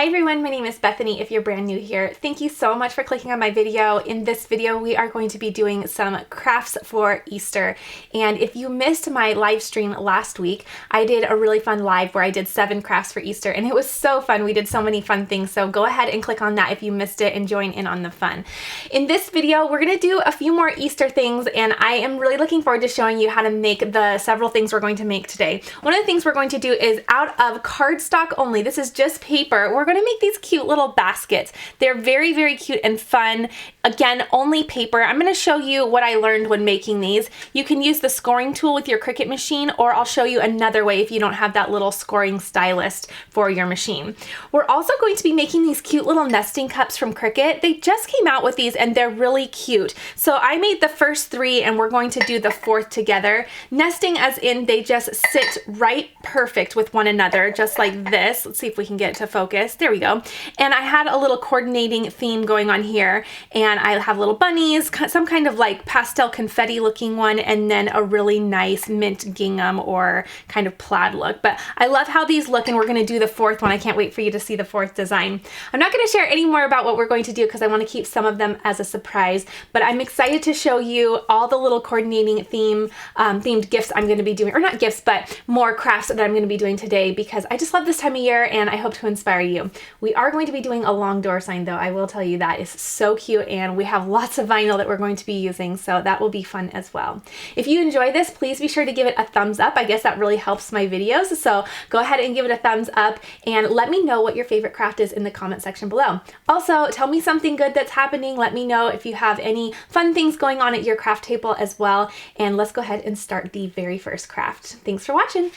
Hi everyone, my name is Bethany if you're brand new here. Thank you so much for clicking on my video. In this video, we are going to be doing some crafts for Easter. And if you missed my live stream last week, I did a really fun live where I did 7 crafts for Easter and it was so fun. We did so many fun things. So go ahead and click on that if you missed it and join in on the fun. In this video, we're gonna do a few more Easter things and I am really looking forward to showing you how to make the several things we're going to make today. One of the things we're going to do is out of cardstock only. This is just paper. We're going to make these cute little baskets. They're very, very cute and fun. Again, only paper. I'm going to show you what I learned when making these. You can use the scoring tool with your Cricut machine, or I'll show you another way if you don't have that little scoring stylist for your machine. We're also going to be making these cute little nesting cups from Cricut. They just came out with these and they're really cute. So I made the first 3 and we're going to do the 4th together. Nesting as in they just sit right perfect with one another, just like this. Let's see if we can get it to focus. There we go. And I had a little coordinating theme going on here, and I have little bunnies, some kind of like pastel confetti looking one, and then a really nice mint gingham or kind of plaid look. But I love how these look, and we're going to do the 4th one. I can't wait for you to see the 4th design. I'm not going to share any more about what we're going to do because I want to keep some of them as a surprise, but I'm excited to show you all the little coordinating themed gifts I'm going to be doing, or not gifts, but more crafts that I'm going to be doing today because I just love this time of year and I hope to inspire you. We are going to be doing a long door sign though. I will tell you that is so cute, and we have lots of vinyl that we're going to be using, so that will be fun as well. If you enjoy this, please be sure to give it a thumbs up. I guess that really helps my videos, so go ahead and give it a thumbs up and let me know what your favorite craft is in the comment section below. Also, tell me something good that's happening. Let me know if you have any fun things going on at your craft table as well, and let's go ahead and start the very first craft. Thanks for watching.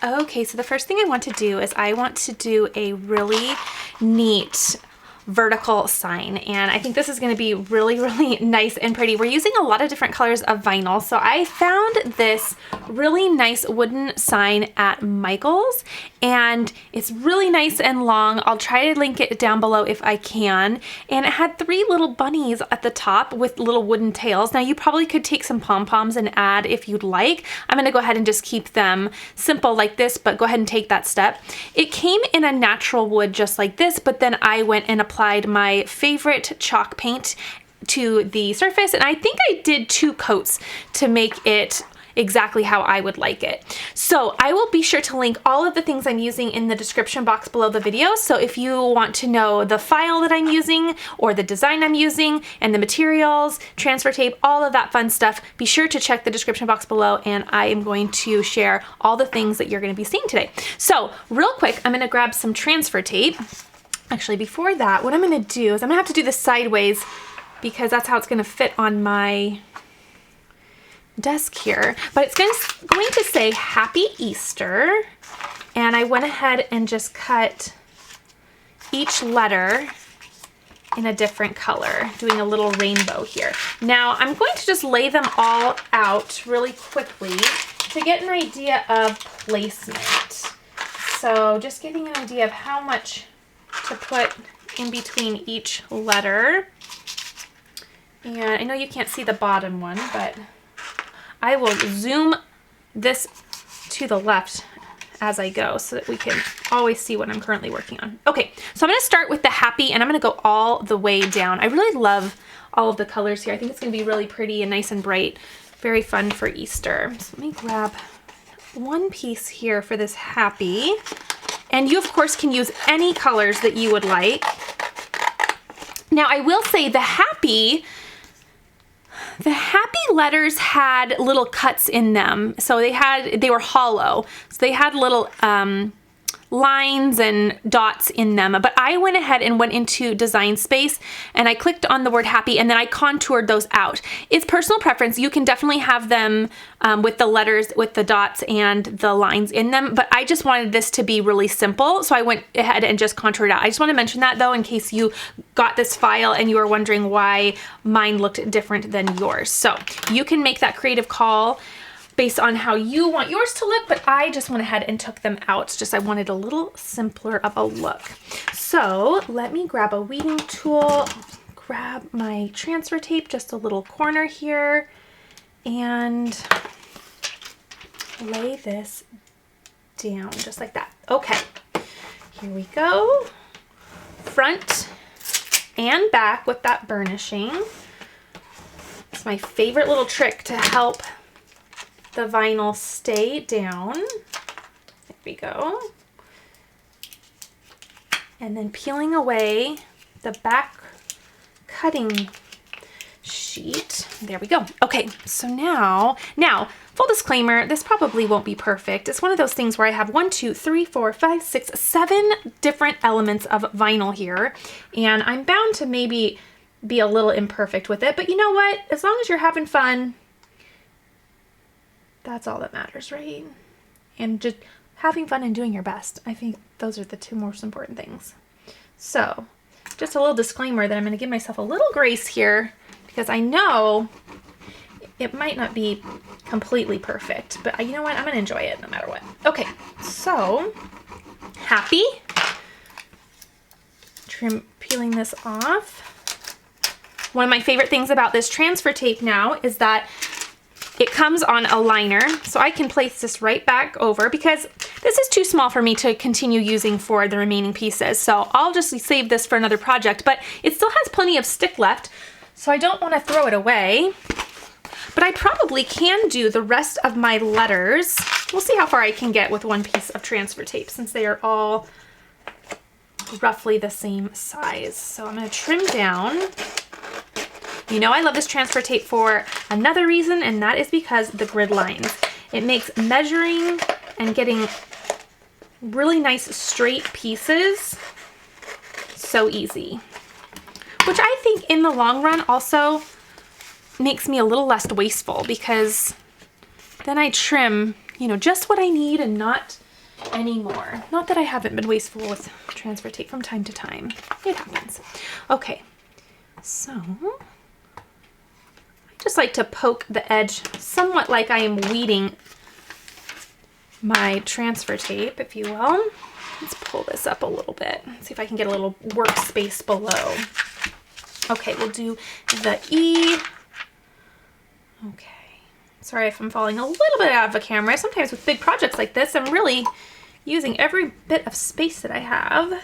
Okay, so the first thing I want to do is I want to do a really neat vertical sign, and I think this is going to be really, really nice and pretty. We're using a lot of different colors of vinyl, so I found this really nice wooden sign at Michael's, and it's really nice and long. I'll try to link it down below if I can, and it had 3 little bunnies at the top with little wooden tails. Now you probably could take some pom-poms and add if you'd like. I'm going to go ahead and just keep them simple like this, but go ahead and take that step. It came in a natural wood just like this, but then I went and applied my favorite chalk paint to the surface, and I think I did 2 coats to make it exactly how I would like it. So I will be sure to link all of the things I'm using in the description box below the video. So if you want to know the file that I'm using or the design I'm using and the materials, transfer tape, all of that fun stuff, be sure to check the description box below, and I am going to share all the things that you're going to be seeing today. So real quick, I'm going to grab some transfer tape. Actually, before that, what I'm going to do is I'm going to have to do this sideways because that's how it's going to fit on my desk here. But it's going to say Happy Easter, and I went ahead and just cut each letter in a different color, doing a little rainbow here. Now I'm going to just lay them all out really quickly to get an idea of placement. So just getting an idea of how much to put in between each letter. And I know you can't see the bottom one, but I will zoom this to the left as I go so that we can always see what I'm currently working on. Okay, so I'm going to start with the happy, and I'm going to go all the way down. I really love all of the colors here. I think it's going to be really pretty and nice and bright. Very fun for Easter. So let me grab one piece here for this happy. And you, of course, can use any colors that you would like. Now, I will say the happy letters had little cuts in them. So they were hollow. So they had little lines and dots in them, but I went ahead and went into design space and I clicked on the word happy and then I contoured those out. It's personal preference. You can definitely have them with the letters, with the dots and the lines in them, but I just wanted this to be really simple, so I went ahead and just contoured out. I just want to mention that though, in case you got this file and you were wondering why mine looked different than yours. So you can make that creative call based on how you want yours to look, but I just went ahead and took them out. Just I wanted a little simpler of a look. So let me grab a weeding tool, grab my transfer tape, just a little corner here, and lay this down just like that. Okay, here we go. front and back with that burnishing. It's my favorite little trick to help the vinyl stay down. There we go. And then peeling away the back cutting sheet. There we go. Okay, so now, full disclaimer, this probably won't be perfect. It's one of those things where I have 1, 2, 3, 4, 5, 6, 7 different elements of vinyl here, and I'm bound to maybe be a little imperfect with it, but you know what? As long as you're having fun, that's all that matters, right? And just having fun and doing your best. I think those are the two most important things. So, just a little disclaimer that I'm going to give myself a little grace here because I know it might not be completely perfect, but you know what? I'm going to enjoy it no matter what. Okay, so happy. Peeling this off. One of my favorite things about this transfer tape now is that it comes on a liner, so I can place this right back over because this is too small for me to continue using for the remaining pieces. So I'll just save this for another project, but it still has plenty of stick left, so I don't want to throw it away. But I probably can do the rest of my letters. We'll see how far I can get with one piece of transfer tape since they are all roughly the same size. So I'm going to trim down. You know, I love this transfer tape for another reason, and that is because the grid lines. It makes measuring and getting really nice straight pieces so easy, which I think in the long run also makes me a little less wasteful because then I trim, you know, just what I need and not anymore. Not that I haven't been wasteful with transfer tape from time to time. It happens. Okay, so just like to poke the edge somewhat like I am weeding my transfer tape, if you will. Let's pull this up a little bit. See if I can get a little workspace below. Okay, we'll do the E. Okay. Sorry if I'm falling a little bit out of the camera. Sometimes with big projects like this, I'm really using every bit of space that I have.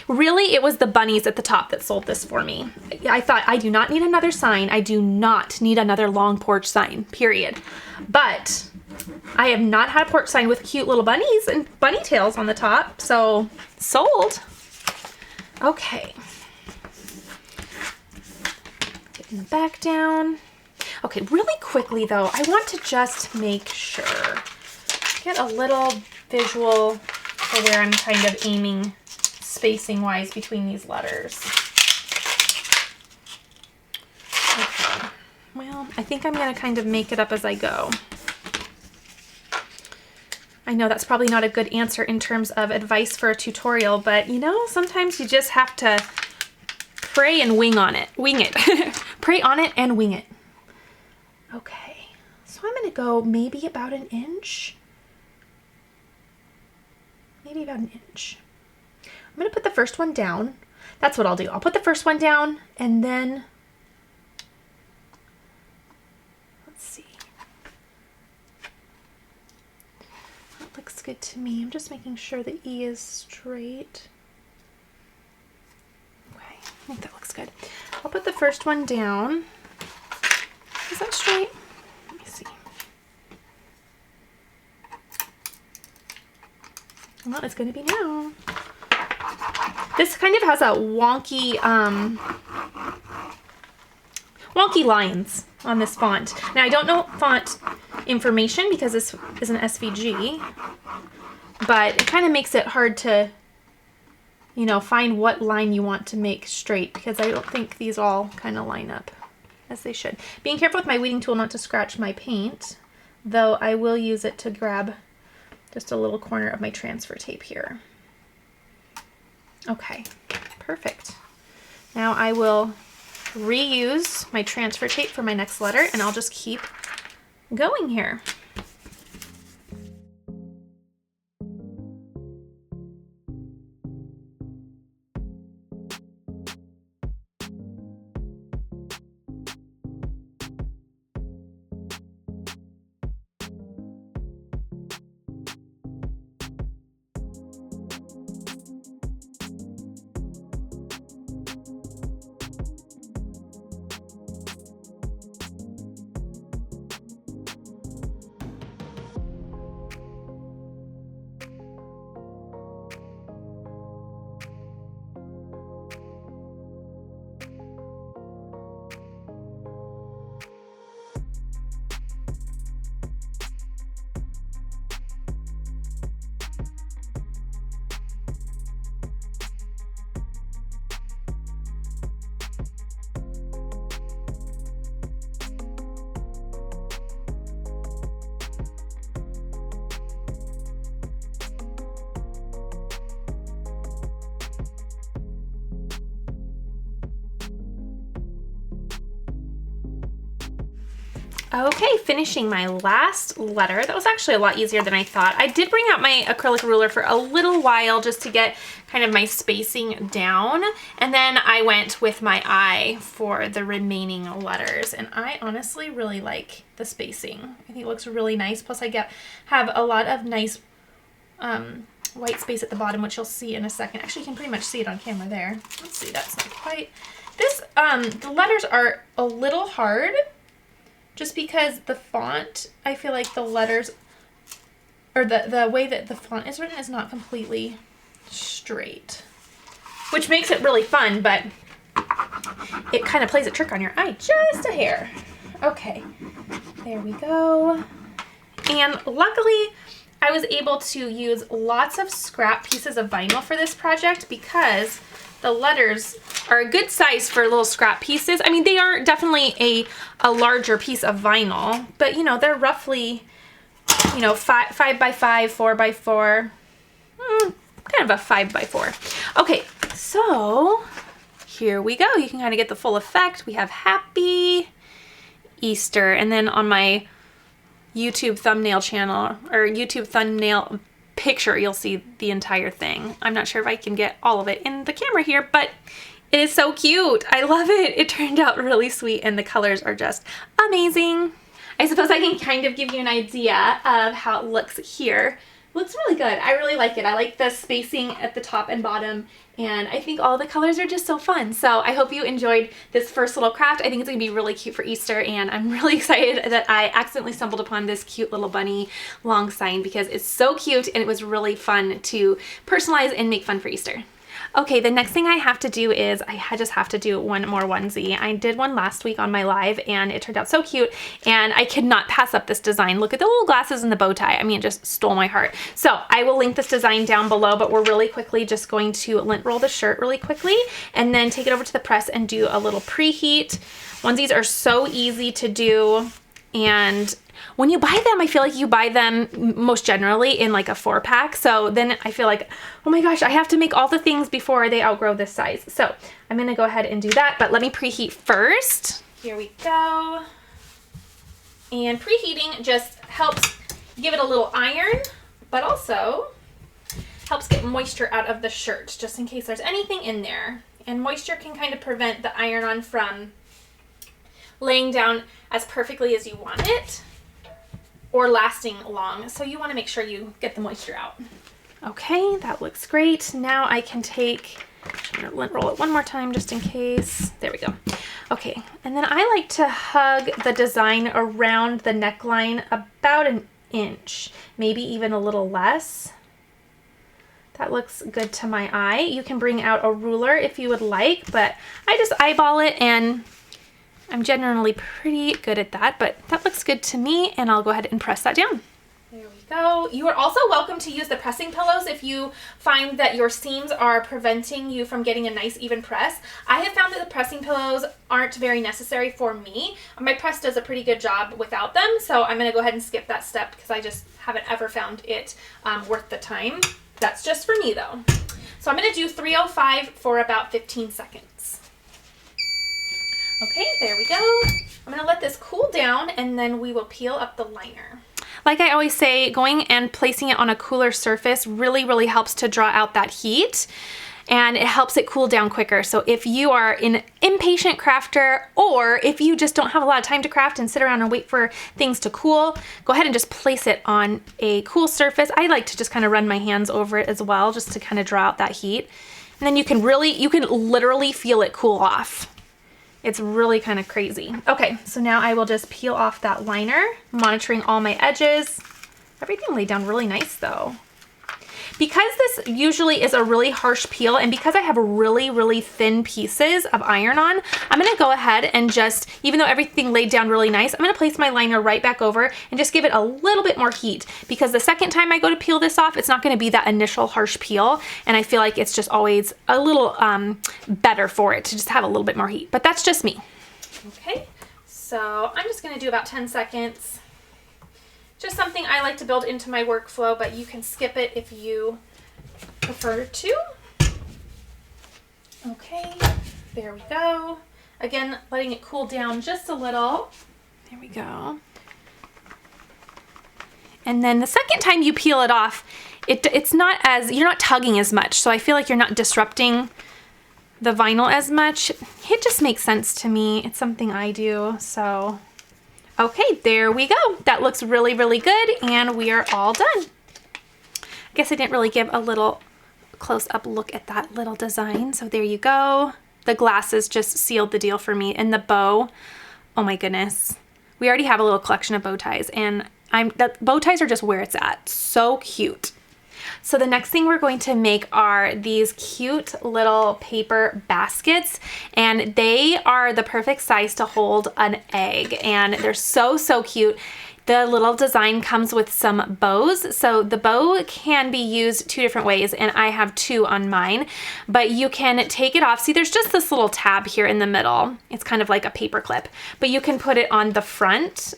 Really, it was the bunnies at the top that sold this for me. I thought, I do not need another sign. I do not need another long porch sign, period. But I have not had a porch sign with cute little bunnies and bunny tails on the top, so sold. Okay. Getting the back down. Okay, really quickly though, I want to just make sure. Get a little visual for where I'm kind of aiming spacing wise between these letters. Okay. Well, I think I'm going to kind of make it up as I go. I know that's probably not a good answer in terms of advice for a tutorial, but you know, sometimes you just have to pray and wing it. Pray on it and wing it. Okay, so I'm going to go maybe about an inch. Maybe about an inch. I'm going to put the first one down. That's what I'll do. I'll put the first one down and then, let's see. That looks good to me. I'm just making sure the E is straight. Okay, I think that looks good. I'll put the first one down. Is that straight? Let me see. Well, it's going to be now. This kind of has a wonky, wonky lines on this font. Now, I don't know font information because this is an SVG, but it kind of makes it hard to, you know, find what line you want to make straight because I don't think these all kind of line up as they should. Being careful with my weeding tool not to scratch my paint, though I will use it to grab just a little corner of my transfer tape here. Okay, perfect. Now I will reuse my transfer tape for my next letter and I'll just keep going here. Okay, finishing my last letter. That was actually a lot easier than I thought. I did bring out my acrylic ruler for a little while just to get kind of my spacing down. And then I went with my eye for the remaining letters. And I honestly really like the spacing. I think it looks really nice. Plus I have a lot of nice white space at the bottom, which you'll see in a second. Actually, you can pretty much see it on camera there. Let's see, that's not quite. This, the letters are a little hard, just because the font, I feel like the letters, or the way that the font is written is not completely straight, which makes it really fun, but it kind of plays a trick on your eye just a hair. Okay, there we go. And luckily, I was able to use lots of scrap pieces of vinyl for this project because the letters are a good size for little scrap pieces. I mean, they are definitely a larger piece of vinyl, but you know, they're roughly, you know, 5 by 5, 4 by 4, kind of a 5 by 4. Okay, so here we go. You can kind of get the full effect. We have Happy Easter, and then on my YouTube thumbnail channel, or YouTube thumbnail picture, you'll see the entire thing. I'm not sure if I can get all of it in the camera here, but it is so cute. I love it. It turned out really sweet and the colors are just amazing. I suppose I can kind of give you an idea of how it looks here. It looks really good. I really like it. I like the spacing at the top and bottom, and I think all the colors are just so fun. So I hope you enjoyed this first little craft. I think it's gonna be really cute for Easter, and I'm really excited that I accidentally stumbled upon this cute little bunny long sign because it's so cute and it was really fun to personalize and make fun for Easter. Okay, the next thing I have to do is I just have to do one more onesie. I did one last week on my live and it turned out so cute, and I could not pass up this design. Look at the little glasses and the bow tie. I mean, it just stole my heart. So I will link this design down below, but we're really quickly just going to lint roll the shirt really quickly and then take it over to the press and do a little preheat. Onesies are so easy to do, and when you buy them, I feel like you buy them most generally in like a 4-pack. So then I feel like, oh my gosh, I have to make all the things before they outgrow this size. So I'm gonna go ahead and do that, but let me preheat first. Here we go. And preheating just helps give it a little iron, but also helps get moisture out of the shirt, just in case there's anything in there. And moisture can kind of prevent the iron-on from laying down as perfectly as you want it, or lasting long. So you want to make sure you get the moisture out. Okay, that looks great. Now I can I'm gonna lint roll it one more time just in case. There we go. Okay, and then I like to hug the design around the neckline about an inch, maybe even a little less. That looks good to my eye. You can bring out a ruler if you would like, but I just eyeball it, and I'm generally pretty good at that, but that looks good to me, and I'll go ahead and press that down. There we go. You are also welcome to use the pressing pillows if you find that your seams are preventing you from getting a nice even press. I have found that the pressing pillows aren't very necessary for me. My press does a pretty good job without them, so I'm gonna go ahead and skip that step because I just haven't ever found it worth the time. That's just for me though. So I'm gonna do 305 for about 15 seconds. Okay, there we go. I'm gonna let this cool down and then we will peel up the liner. Like I always say, going and placing it on a cooler surface really, really helps to draw out that heat, and it helps it cool down quicker. So if you are an impatient crafter, or if you just don't have a lot of time to craft and sit around and wait for things to cool, go ahead and just place it on a cool surface. I like to just kind of run my hands over it as well, just to kind of draw out that heat. And then you can literally feel it cool off. It's really kind of crazy. Okay, so now I will just peel off that liner, monitoring all my edges. Everything laid down really nice though. Because this usually is a really harsh peel, and because I have really, really thin pieces of iron-on, I'm gonna go ahead and just, even though everything laid down really nice, I'm gonna place my liner right back over and just give it a little bit more heat, because the second time I go to peel this off, it's not gonna be that initial harsh peel, and I feel like it's just always a little better for it to just have a little bit more heat, but that's just me. Okay, so I'm just gonna do about 10 seconds. Just something I like to build into my workflow, but you can skip it if you prefer to. Okay, there we go. Again, letting it cool down just a little. There we go. And then the second time you peel it off, it's not as, you're not tugging as much. So I feel like you're not disrupting the vinyl as much. It just makes sense to me. It's something I do. So, okay, there we go. That looks really, really good. And we are all done. I guess I didn't really give a little close-up look at that little design. So there you go. The glasses just sealed the deal for me. And the bow, oh my goodness. We already have a little collection of bow ties, and the bow ties are just where it's at. So cute. So the next thing we're going to make are these cute little paper baskets, and they are the perfect size to hold an egg, and they're so, so cute. The little design comes with some bows. So the bow can be used two different ways, and I have two on mine, but you can take it off. See, there's just this little tab here in the middle. It's kind of like a paper clip, but you can put it on the front,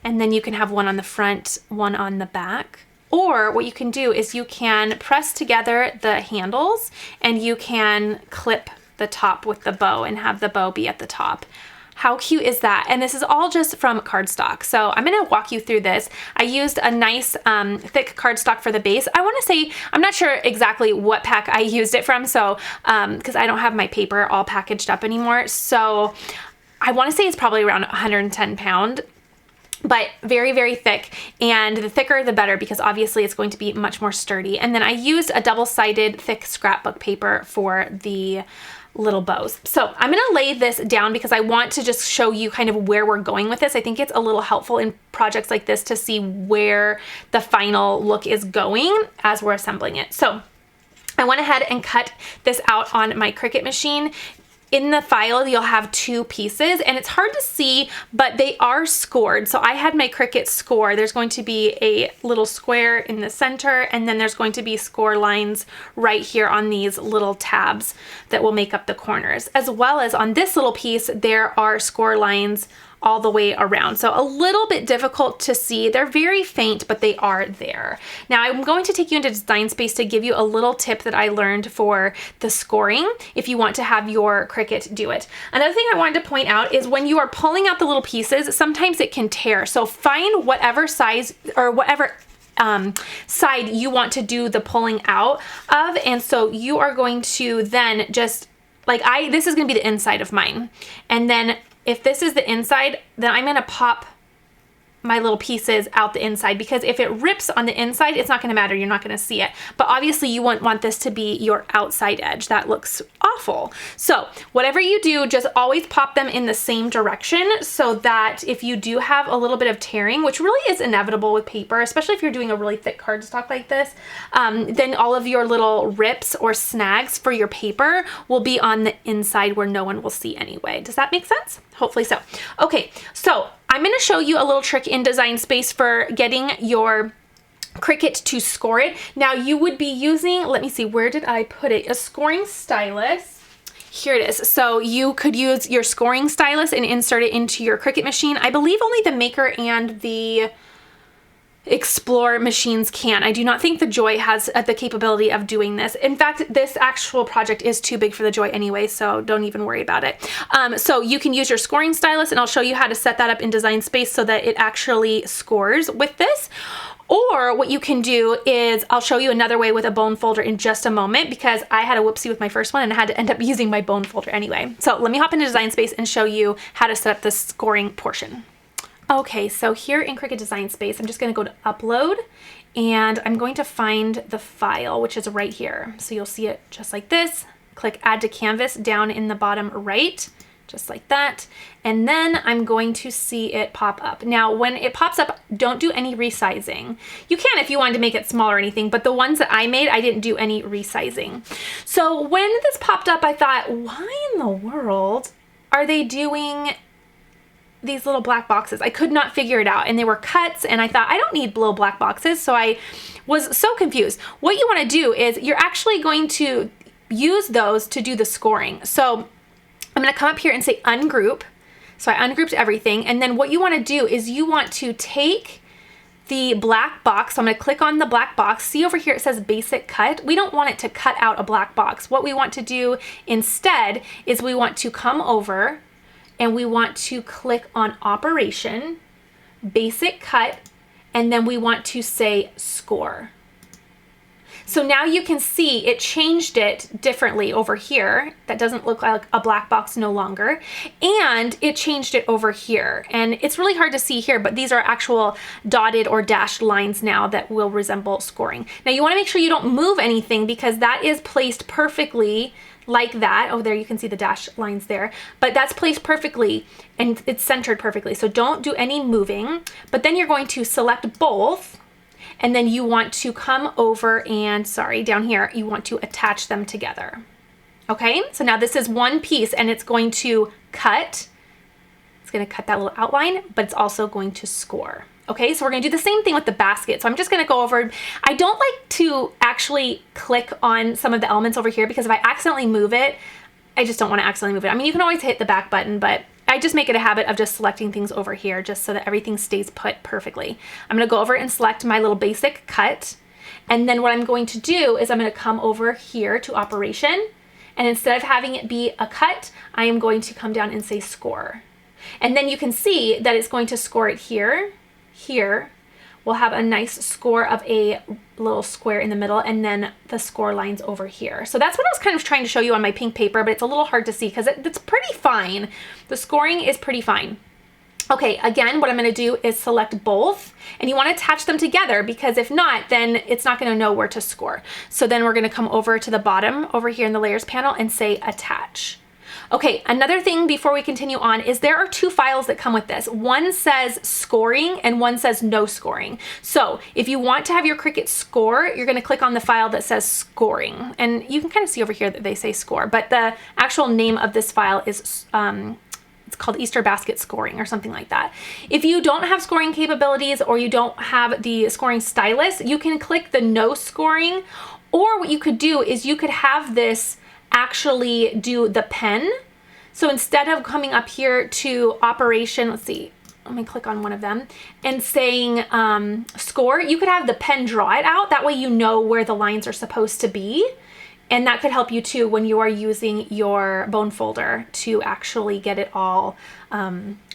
and then you can have one on the front, one on the back. Or what you can do is you can press together the handles, and you can clip the top with the bow and have the bow be at the top. How cute is that? And this is all just from cardstock. So I'm gonna walk you through this. I used a nice thick cardstock for the base. I wanna say, I'm not sure exactly what pack I used it from, so, because I don't have my paper all packaged up anymore. So I wanna say it's probably around 110 pound, but very, very thick, and the thicker the better, because obviously it's going to be much more sturdy. And then I used a double-sided thick scrapbook paper for the little bows. So I'm gonna lay this down because I want to just show you kind of where we're going with this. I think it's a little helpful in projects like this to see where the final look is going as we're assembling it. So I went ahead and cut this out on my Cricut machine. In the file, you'll have two pieces, and it's hard to see, but they are scored. So I had my Cricut score. There's going to be a little square in the center, and then there's going to be score lines right here on these little tabs that will make up the corners. As well as on this little piece, there are score lines all the way around. So a little bit difficult to see. They're very faint, but they are there. Now I'm going to take you into Design Space to give you a little tip that I learned for the scoring if you want to have your Cricut do it. Another thing I wanted to point out is when you are pulling out the little pieces, sometimes it can tear. So find whatever size or whatever side you want to do the pulling out of. And so you are going to then just, like this is gonna be the inside of mine. And then if this is the inside, then I'm gonna pop my little pieces out the inside, because if it rips on the inside, it's not gonna matter, you're not gonna see it. But obviously you wouldn't want this to be your outside edge. That looks awful. So whatever you do, just always pop them in the same direction so that if you do have a little bit of tearing, which really is inevitable with paper, especially if you're doing a really thick cardstock like this, then all of your little rips or snags for your paper will be on the inside where no one will see anyway. Does that make sense? Hopefully so. Okay, so I'm gonna show you a little trick in Design Space for getting your Cricut to score it. Now you would be using, let me see, where did I put it? A scoring stylus. Here it is. So you could use your scoring stylus and insert it into your Cricut machine. I believe only the Maker and the Explore machines can. I do not think the Joy has the capability of doing this. In fact, this actual project is too big for the Joy anyway, so don't even worry about it. So you can use your scoring stylus, and I'll show you how to set that up in Design Space so that it actually scores with this. Or what you can do is, I'll show you another way with a bone folder in just a moment, because I had a whoopsie with my first one and I had to end up using my bone folder anyway. So let me hop into Design Space and show you how to set up the scoring portion. Okay, so here in Cricut Design Space, I'm just gonna go to Upload, and I'm going to find the file, which is right here. So you'll see it just like this. Click Add to Canvas down in the bottom right, just like that. And then I'm going to see it pop up. Now, when it pops up, don't do any resizing. You can if you wanted to make it small or anything, but the ones that I made, I didn't do any resizing. So when this popped up, I thought, why in the world are they doing these little black boxes? I could not figure it out, and they were cuts, and I thought, I don't need little black boxes, so I was so confused. What you want to do is you're actually going to use those to do the scoring. So I'm going to come up here and say ungroup. So I ungrouped everything, and then what you want to do is you want to take the black box. So I'm going to click on the black box. See over here it says basic cut. We don't want it to cut out a black box. What we want to do instead is we want to come over and we want to click on Operation, Basic Cut, and then we want to say Score. So now you can see it changed it differently over here. That doesn't look like a black box no longer. And it changed it over here. And it's really hard to see here, but these are actual dotted or dashed lines now that will resemble scoring. Now you want to make sure you don't move anything because that is placed perfectly like that. Oh, there you can see the dashed lines there, but that's placed perfectly and it's centered perfectly. So don't do any moving, but then you're going to select both. And then you want to come over and, sorry, down here, you want to attach them together. Okay, so now this is one piece and it's going to cut. It's going to cut that little outline, but it's also going to score. Okay, so we're going to do the same thing with the basket. So I'm just going to go over, I don't like to actually click on some of the elements over here because if I accidentally move it, I just don't want to accidentally move it. I mean, you can always hit the back button, but I just make it a habit of just selecting things over here just so that everything stays put perfectly. I'm going to go over and select my little basic cut. And then what I'm going to do is I'm going to come over here to Operation. And instead of having it be a cut, I am going to come down and say Score. And then you can see that it's going to score it here, here. We'll have a nice score of a little square in the middle and then the score lines over here. So that's what I was kind of trying to show you on my pink paper, but it's a little hard to see because it's pretty fine. The scoring is pretty fine. Okay, again, what I'm going to do is select both and you want to attach them together because if not, then it's not going to know where to score. So then we're going to come over to the bottom over here in the layers panel and say attach. Okay, another thing before we continue on is there are two files that come with this. One says scoring and one says no scoring. So if you want to have your Cricut score, you're going to click on the file that says scoring. And you can kind of see over here that they say score, but the actual name of this file is it's called Easter Basket Scoring or something like that. If you don't have scoring capabilities or you don't have the scoring stylus, you can click the no scoring, or what you could do is you could have this actually do the pen. So instead of coming up here to Operation, let's see, let me click on one of them and saying score, you could have the pen draw it out. That way you know where the lines are supposed to be. And that could help you too when you are using your bone folder to actually get it all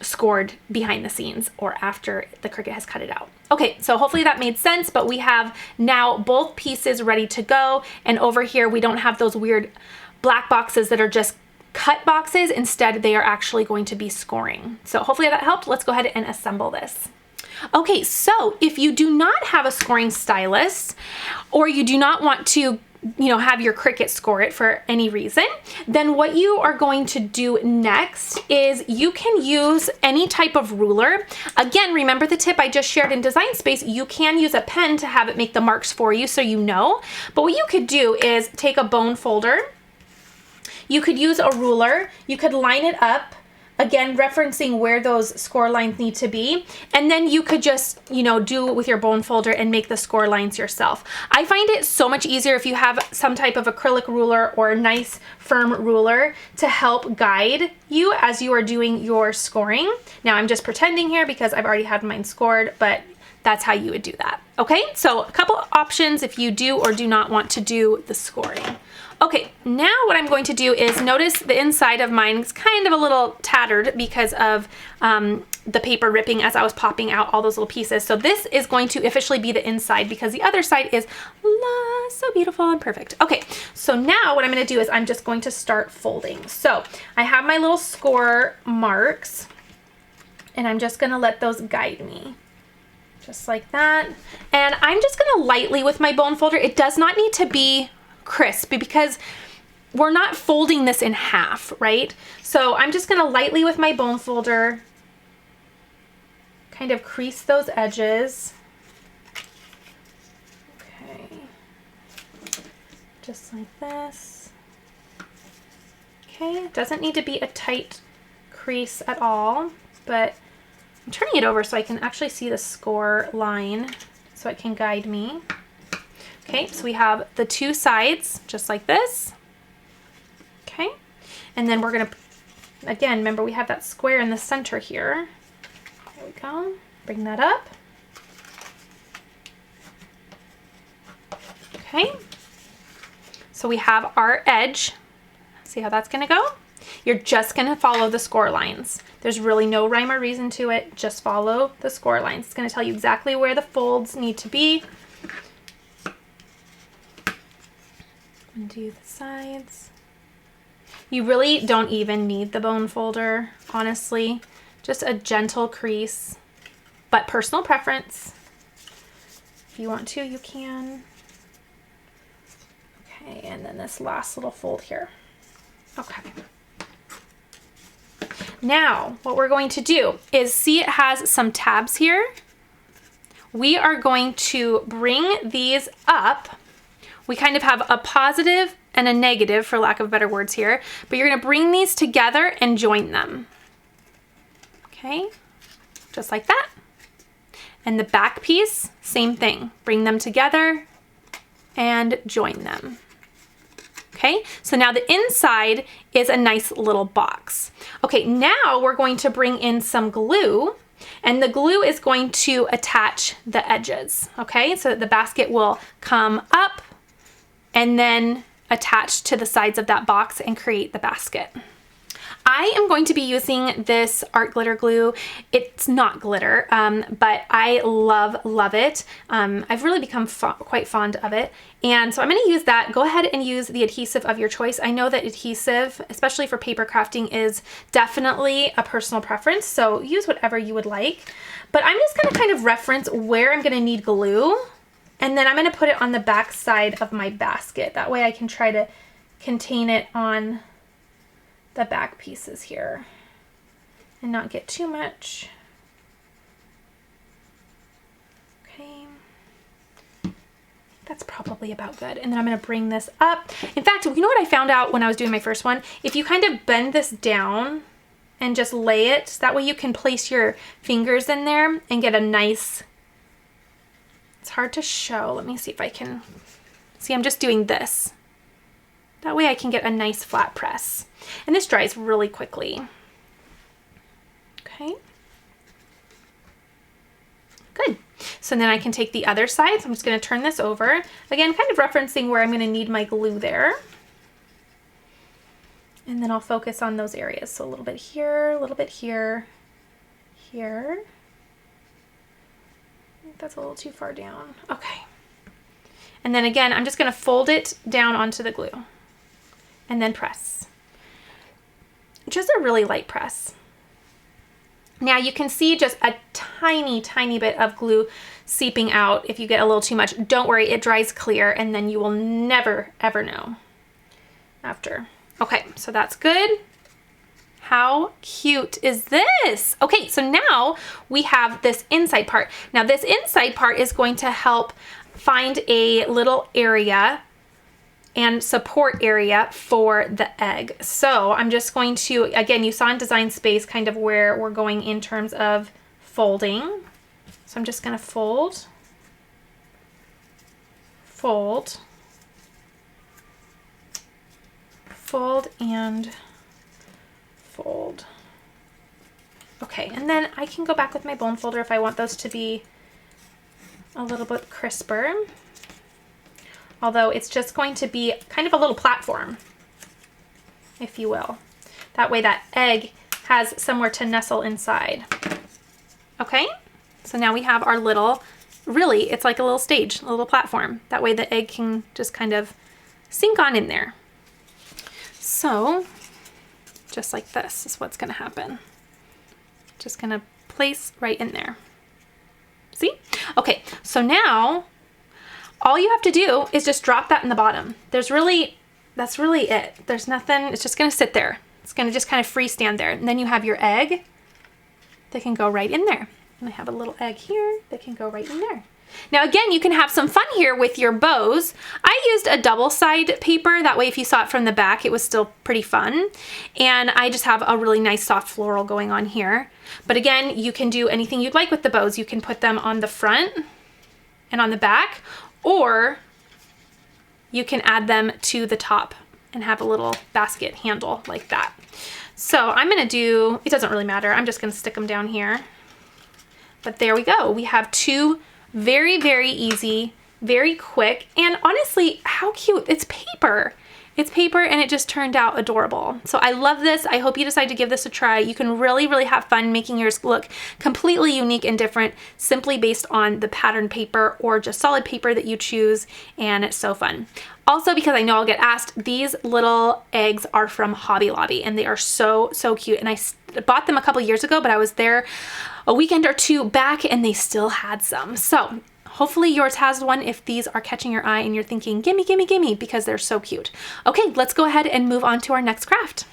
scored behind the scenes or after the Cricut has cut it out. Okay, so hopefully that made sense, but we have now both pieces ready to go. And over here, we don't have those weird black boxes that are just cut boxes. Instead, they are actually going to be scoring. So hopefully that helped. Let's go ahead and assemble this. Okay, so if you do not have a scoring stylus or you do not want to have your Cricut score it for any reason, then what you are going to do next is you can use any type of ruler. Again, remember the tip I just shared in Design Space, you can use a pen to have it make the marks for you so you know. But what you could do is take a bone folder, you could use a ruler, you could line it up, again, referencing where those score lines need to be. And then you could just, do it with your bone folder and make the score lines yourself. I find it so much easier if you have some type of acrylic ruler or a nice firm ruler to help guide you as you are doing your scoring. Now I'm just pretending here because I've already had mine scored, but that's how you would do that. Okay, so a couple options if you do or do not want to do the scoring. Okay, now what I'm going to do is notice the inside of mine is kind of a little tattered because of the paper ripping as I was popping out all those little pieces. So this is going to officially be the inside because the other side is so beautiful and perfect. Okay, so now what I'm going to do is I'm just going to start folding. So I have my little score marks and I'm just going to let those guide me. Just like that. And I'm just going to lightly with my bone folder. It does not need to be crisp because we're not folding this in half, right? So I'm just going to lightly with my bone folder kind of crease those edges. Okay. Just like this. Okay, it doesn't need to be a tight crease at all, but I'm turning it over so I can actually see the score line so it can guide me. Okay, so we have the two sides just like this. Okay, and then we're gonna, again, remember we have that square in the center here. There we go, bring that up. Okay, so we have our edge. See how that's gonna go? You're just gonna follow the score lines. There's really no rhyme or reason to it. Just follow the score lines. It's gonna tell you exactly where the folds need to be. And do the sides. You really don't even need the bone folder, honestly. Just a gentle crease, but personal preference. If you want to, you can. Okay, and then this last little fold here. Okay. Now, what we're going to do is, see it has some tabs here. We are going to bring these up. We kind of have a positive and a negative, for lack of better words here, but you're gonna bring these together and join them. Okay, just like that. And the back piece, same thing. Bring them together and join them. Okay, so now the inside is a nice little box. Okay, now we're going to bring in some glue, and the glue is going to attach the edges, okay? So that the basket will come up and then attach to the sides of that box and create the basket. I am going to be using this art glitter glue. It's not glitter, but I love it. I've really become quite fond of it. And so I'm gonna use that. Go ahead and use the adhesive of your choice. I know that adhesive, especially for paper crafting, is definitely a personal preference, so use whatever you would like. But I'm just gonna kind of reference where I'm gonna need glue, and then I'm gonna put it on the back side of my basket. That way I can try to contain it on the back pieces here and not get too much. Okay, that's probably about good. And then I'm gonna bring this up. In fact, you know what I found out when I was doing my first one? If you kind of bend this down and just lay it, that way you can place your fingers in there and get a nice, it's hard to show. Let me see if I can, see, I'm just doing this. That way I can get a nice flat press. And this dries really quickly. Okay. Good. So then I can take the other side. So I'm just going to turn this over. Again, kind of referencing where I'm going to need my glue there. And then I'll focus on those areas. So a little bit here, a little bit here, here. I think that's a little too far down. Okay. And then again, I'm just going to fold it down onto the glue and then press. Just a really light press. Now you can see just a tiny bit of glue seeping out. If you get a little too much, don't worry, it dries clear, and then you will never ever know after. Okay, so that's good. How cute is this? Okay, so now we have this inside part. Now this inside part is going to help find a little area and support area for the egg. So I'm just going to, again, you saw in Design Space kind of where we're going in terms of folding. So I'm just gonna fold, fold, fold, and fold. Okay, and then I can go back with my bone folder if I want those to be a little bit crisper. Although it's just going to be kind of a little platform, if you will. That way that egg has somewhere to nestle inside. Okay, so now we have our little, really, it's like a little stage, a little platform. That way the egg can just kind of sink on in there. So, just like this is what's gonna happen. Just gonna place right in there. See? Okay, so now, all you have to do is just drop that in the bottom. That's really it. There's nothing, it's just gonna sit there. It's gonna just kind of freestand there. And then you have your egg that can go right in there. And I have a little egg here that can go right in there. Now again, you can have some fun here with your bows. I used a double side paper. That way if you saw it from the back, it was still pretty fun. And I just have a really nice soft floral going on here. But again, you can do anything you'd like with the bows. You can put them on the front and on the back, or you can add them to the top and have a little basket handle like that. So I'm gonna do, it doesn't really matter, I'm just gonna stick them down here. But there we go. We have two very easy very quick, and honestly, how cute. It's paper. It's paper and it just turned out adorable. So I love this. I hope you decide to give this a try. You can really, really have fun making yours look completely unique and different simply based on the pattern paper or just solid paper that you choose, and it's so fun. Also, because I know I'll get asked, these little eggs are from Hobby Lobby and they are so, so cute. And I bought them a couple years ago, but I was there a weekend or two back and they still had some. So hopefully yours has one if these are catching your eye and you're thinking, gimme, gimme, gimme, because they're so cute. Okay, let's go ahead and move on to our next craft.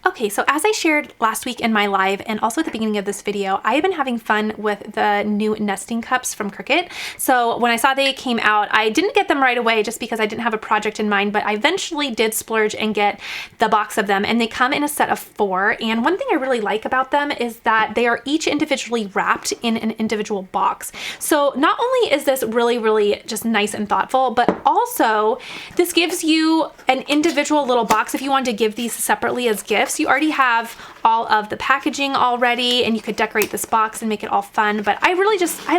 Okay, so as I shared last week in my live and also at the beginning of this video, I have been having fun with the new nesting cups from Cricut. So when I saw they came out, I didn't get them right away just because I didn't have a project in mind, but I eventually did splurge and get the box of them, and they come in a set of 4. And one thing I really like about them is that they are each individually wrapped in an individual box. So not only is this really, really just nice and thoughtful, but also this gives you an individual little box if you want to give these separately as gifts. You already have all of the packaging already and you could decorate this box and make it all fun, but I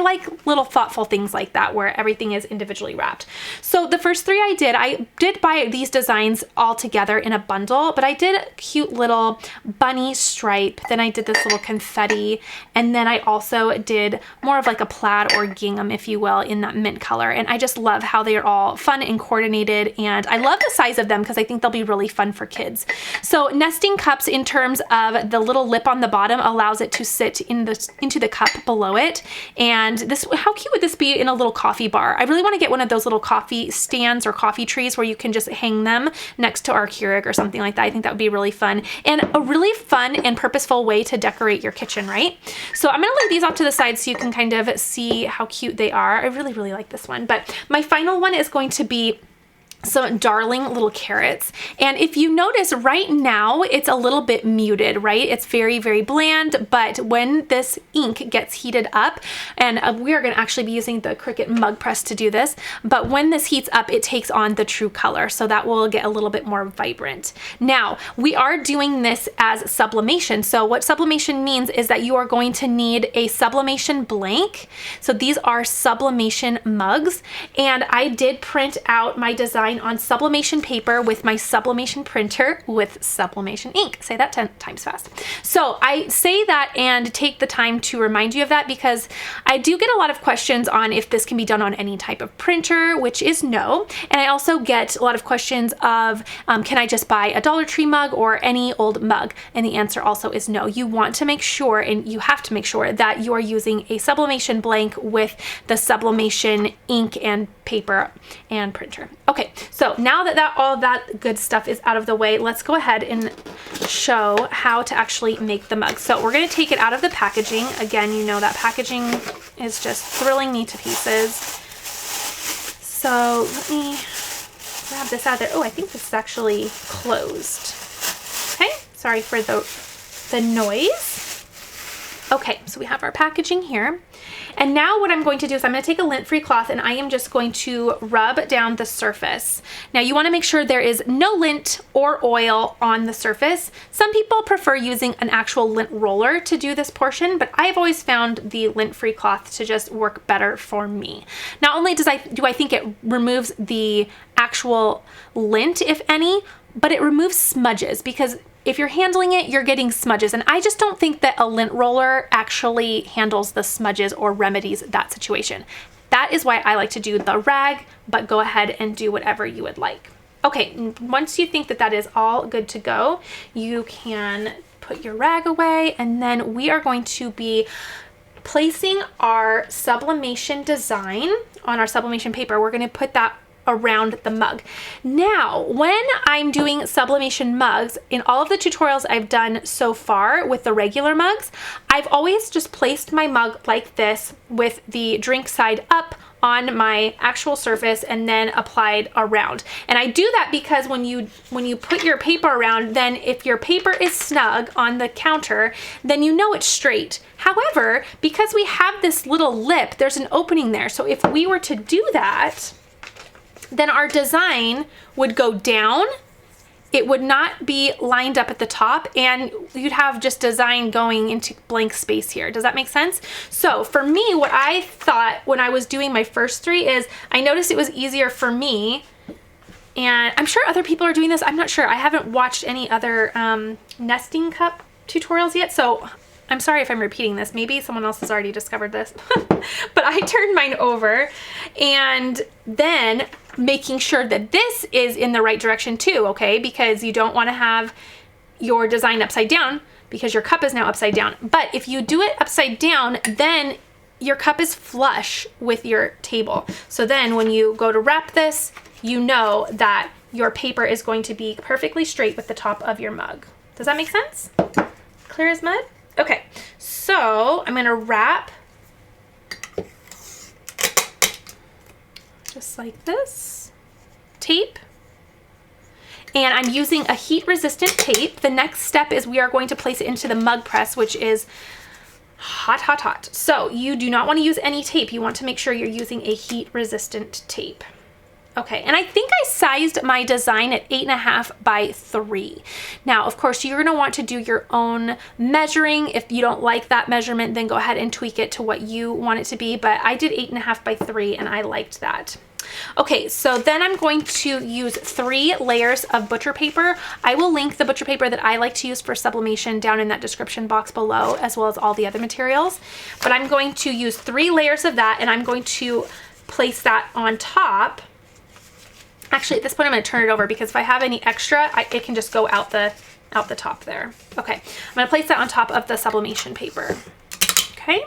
like little thoughtful things like that where everything is individually wrapped. So the first 3 I did buy these designs all together in a bundle, but I did a cute little bunny stripe, then I did this little confetti, and then I also did more of like a plaid or gingham, if you will, in that mint color. And I just love how they are all fun and coordinated, and I love the size of them because I think they'll be really fun for kids. So nesting cups, in terms of the little lip on the bottom, allows it to sit into the cup below it. And this, how cute would this be in a little coffee bar? I really want to get one of those little coffee stands or coffee trees where you can just hang them next to our Keurig or something like that. I think that would be really fun and a really fun and purposeful way to decorate your kitchen, right? So I'm going to lay these off to the side so you can kind of see how cute they are. I really, really like this one. But my final one is going to be some darling little carrots. And if you notice right now, it's a little bit muted, right? It's very, very bland, but when this ink gets heated up, and we are going to actually be using the Cricut mug press to do this, but when this heats up, it takes on the true color. So that will get a little bit more vibrant. Now, we are doing this as sublimation. So what sublimation means is that you are going to need a sublimation blank. So these are sublimation mugs, and I did print out my design on sublimation paper with my sublimation printer with sublimation ink. Say that 10 times fast. So I say that and take the time to remind you of that because I do get a lot of questions on if this can be done on any type of printer, which is no. And I also get a lot of questions of, can I just buy a Dollar Tree mug or any old mug? And the answer also is no. You want to make sure, and you have to make sure, that you are using a sublimation blank with the sublimation ink and paper and printer. Okay, so now that all that good stuff is out of the way, let's go ahead and show how to actually make the mug. So we're going to take it out of the packaging. Again, you know that packaging is just thrilling me to pieces. So let me grab this out of there. Oh, I think this is actually closed. Okay, sorry for the noise. Okay, so we have our packaging here. And now what I'm going to do is I'm going to take a lint-free cloth and I am just going to rub down the surface. Now you want to make sure there is no lint or oil on the surface. Some people prefer using an actual lint roller to do this portion, but I've always found the lint-free cloth to just work better for me. Not only do I think it removes the actual lint, if any, but it removes smudges, because if you're handling it, you're getting smudges. And I just don't think that a lint roller actually handles the smudges or remedies that situation. That is why I like to do the rag, but go ahead and do whatever you would like. Okay, once you think that that is all good to go, you can put your rag away, and then we are going to be placing our sublimation design on our sublimation paper. We're going to put that around the mug. Now, when I'm doing sublimation mugs, in all of the tutorials I've done so far with the regular mugs, I've always just placed my mug like this with the drink side up on my actual surface and then applied around. And I do that because when you put your paper around, then if your paper is snug on the counter, then you know it's straight. However, because we have this little lip, there's an opening there. So if we were to do that, then our design would go down it would not be lined up at the top, and you'd have just design going into blank space here. Does that make sense? So for me, what I thought when I was doing my first 3 is I noticed it was easier for me, and I'm sure other people are doing this. I'm not sure. I haven't watched any other nesting cup tutorials yet, so I'm sorry if I'm repeating this. Maybe someone else has already discovered this. But I turned mine over, and then making sure that this is in the right direction too, okay? Because you don't want to have your design upside down because your cup is now upside down. But if you do it upside down, then your cup is flush with your table. So then when you go to wrap this, you know that your paper is going to be perfectly straight with the top of your mug. Does that make sense? Clear as mud? Okay, so I'm gonna wrap just like this, tape, and I'm using a heat resistant tape. The next step is we are going to place it into the mug press, which is hot, hot, hot. So you do not want to use any tape. You want to make sure you're using a heat resistant tape. Okay, and I think I sized my design at 8.5 by 3. Now, of course, you're gonna want to do your own measuring. If you don't like that measurement, then go ahead and tweak it to what you want it to be, but I did 8.5 by 3 and I liked that. Okay, so then I'm going to use 3 layers of butcher paper. I will link the butcher paper that I like to use for sublimation down in that description box below, as well as all the other materials. But I'm going to use 3 layers of that, and I'm going to place that on top. Actually, at this point, I'm going to turn it over because if I have any extra, it can just go out the top there. Okay, I'm going to place that on top of the sublimation paper. Okay,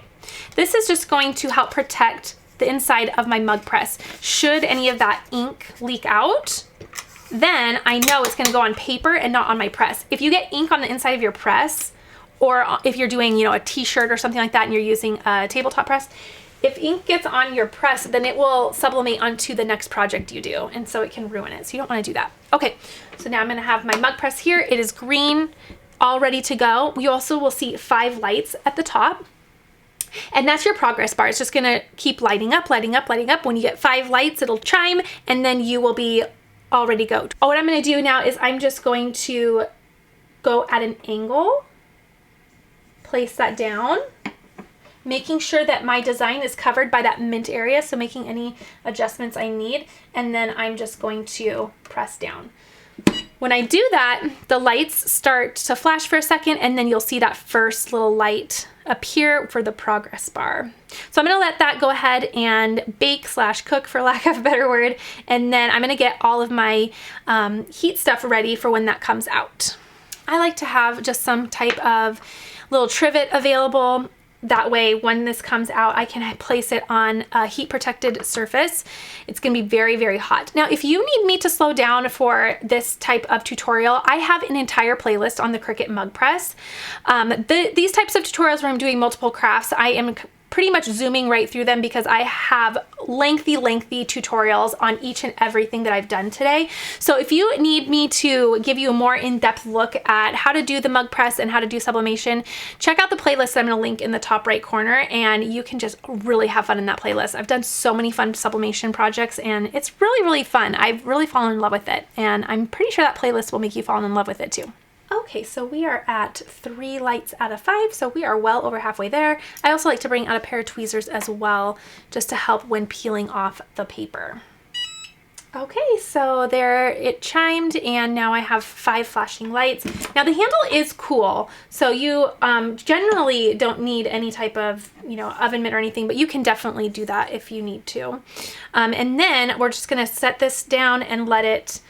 this is just going to help protect the inside of my mug press. Should any of that ink leak out, then I know it's going to go on paper and not on my press. If you get ink on the inside of your press, or if you're doing, you know, a t-shirt or something like that and you're using a tabletop press, if ink gets on your press, then it will sublimate onto the next project you do, and so it can ruin it. So you don't want to do that. Okay, so now I'm going to have my mug press here. It is green, all ready to go. You also will see 5 lights at the top, and that's your progress bar. It's just going to keep lighting up, lighting up, lighting up. When you get 5 lights, it'll chime, and then you will be all ready to go. Oh, what I'm going to do now is I'm just going to go at an angle, place that down, making sure that my design is covered by that mint area, so making any adjustments I need, and then I'm just going to press down. When I do that, the lights start to flash for a second, and then you'll see that first little light appear for the progress bar. So I'm gonna let that go ahead and bake / cook, for lack of a better word, and then I'm gonna get all of my heat stuff ready for when that comes out. I like to have just some type of little trivet available. That way, when this comes out, I can place it on a heat protected surface. It's gonna be very, very hot. Now, if you need me to slow down for this type of tutorial, I have an entire playlist on the Cricut mug press. These types of tutorials where I'm doing multiple crafts, I am pretty much zooming right through them because I have lengthy tutorials on each and everything that I've done today. So if you need me to give you a more in-depth look at how to do the mug press and how to do sublimation, check out the playlist that I'm gonna link in the top right corner, and you can just really have fun in that playlist. I've done so many fun sublimation projects, and it's really, really fun. I've really fallen in love with it, and I'm pretty sure that playlist will make you fall in love with it too. Okay, so we are at 3 lights out of 5, so we are well over halfway there. I also like to bring out a pair of tweezers as well, just to help when peeling off the paper. Okay, so there it chimed, and now I have 5 flashing lights. Now the handle is cool, so you generally don't need any type of, you know, oven mitt or anything, but you can definitely do that if you need to. And then we're just gonna set this down and let it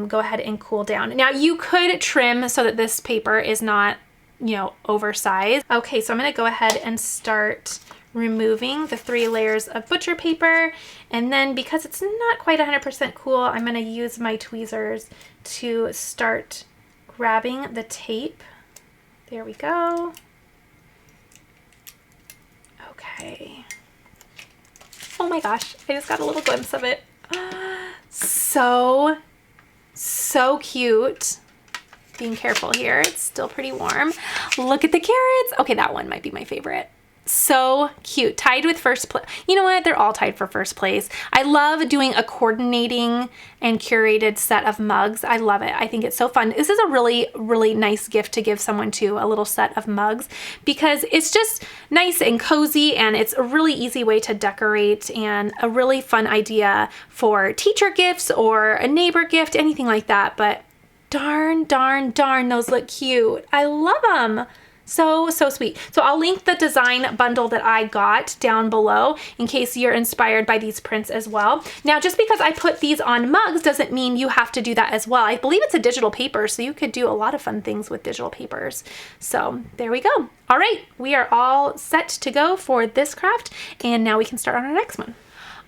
go ahead and cool down. Now you could trim so that this paper is not, you know, oversized. Okay, so I'm gonna go ahead and start removing the 3 layers of butcher paper, and then because it's not quite 100% cool, I'm gonna use my tweezers to start grabbing the tape. There we go. Okay. Oh my gosh, I just got a little glimpse of it. So cute. Being careful here, it's still pretty warm. Look at the carrots. Okay, that one might be my favorite. So cute. Tied with first place. You know what? They're all tied for first place. I love doing a coordinating and curated set of mugs. I love it. I think it's so fun. This is a really, really nice gift to give someone too, a little set of mugs, because it's just nice and cozy, and it's a really easy way to decorate and a really fun idea for teacher gifts or a neighbor gift, anything like that. But darn, those look cute. I love them. So sweet. So I'll link the design bundle that I got down below in case you're inspired by these prints as well. Now, just because I put these on mugs doesn't mean you have to do that as well. I believe it's a digital paper, so you could do a lot of fun things with digital papers. So there we go. All right, we are all set to go for this craft, and now we can start on our next one.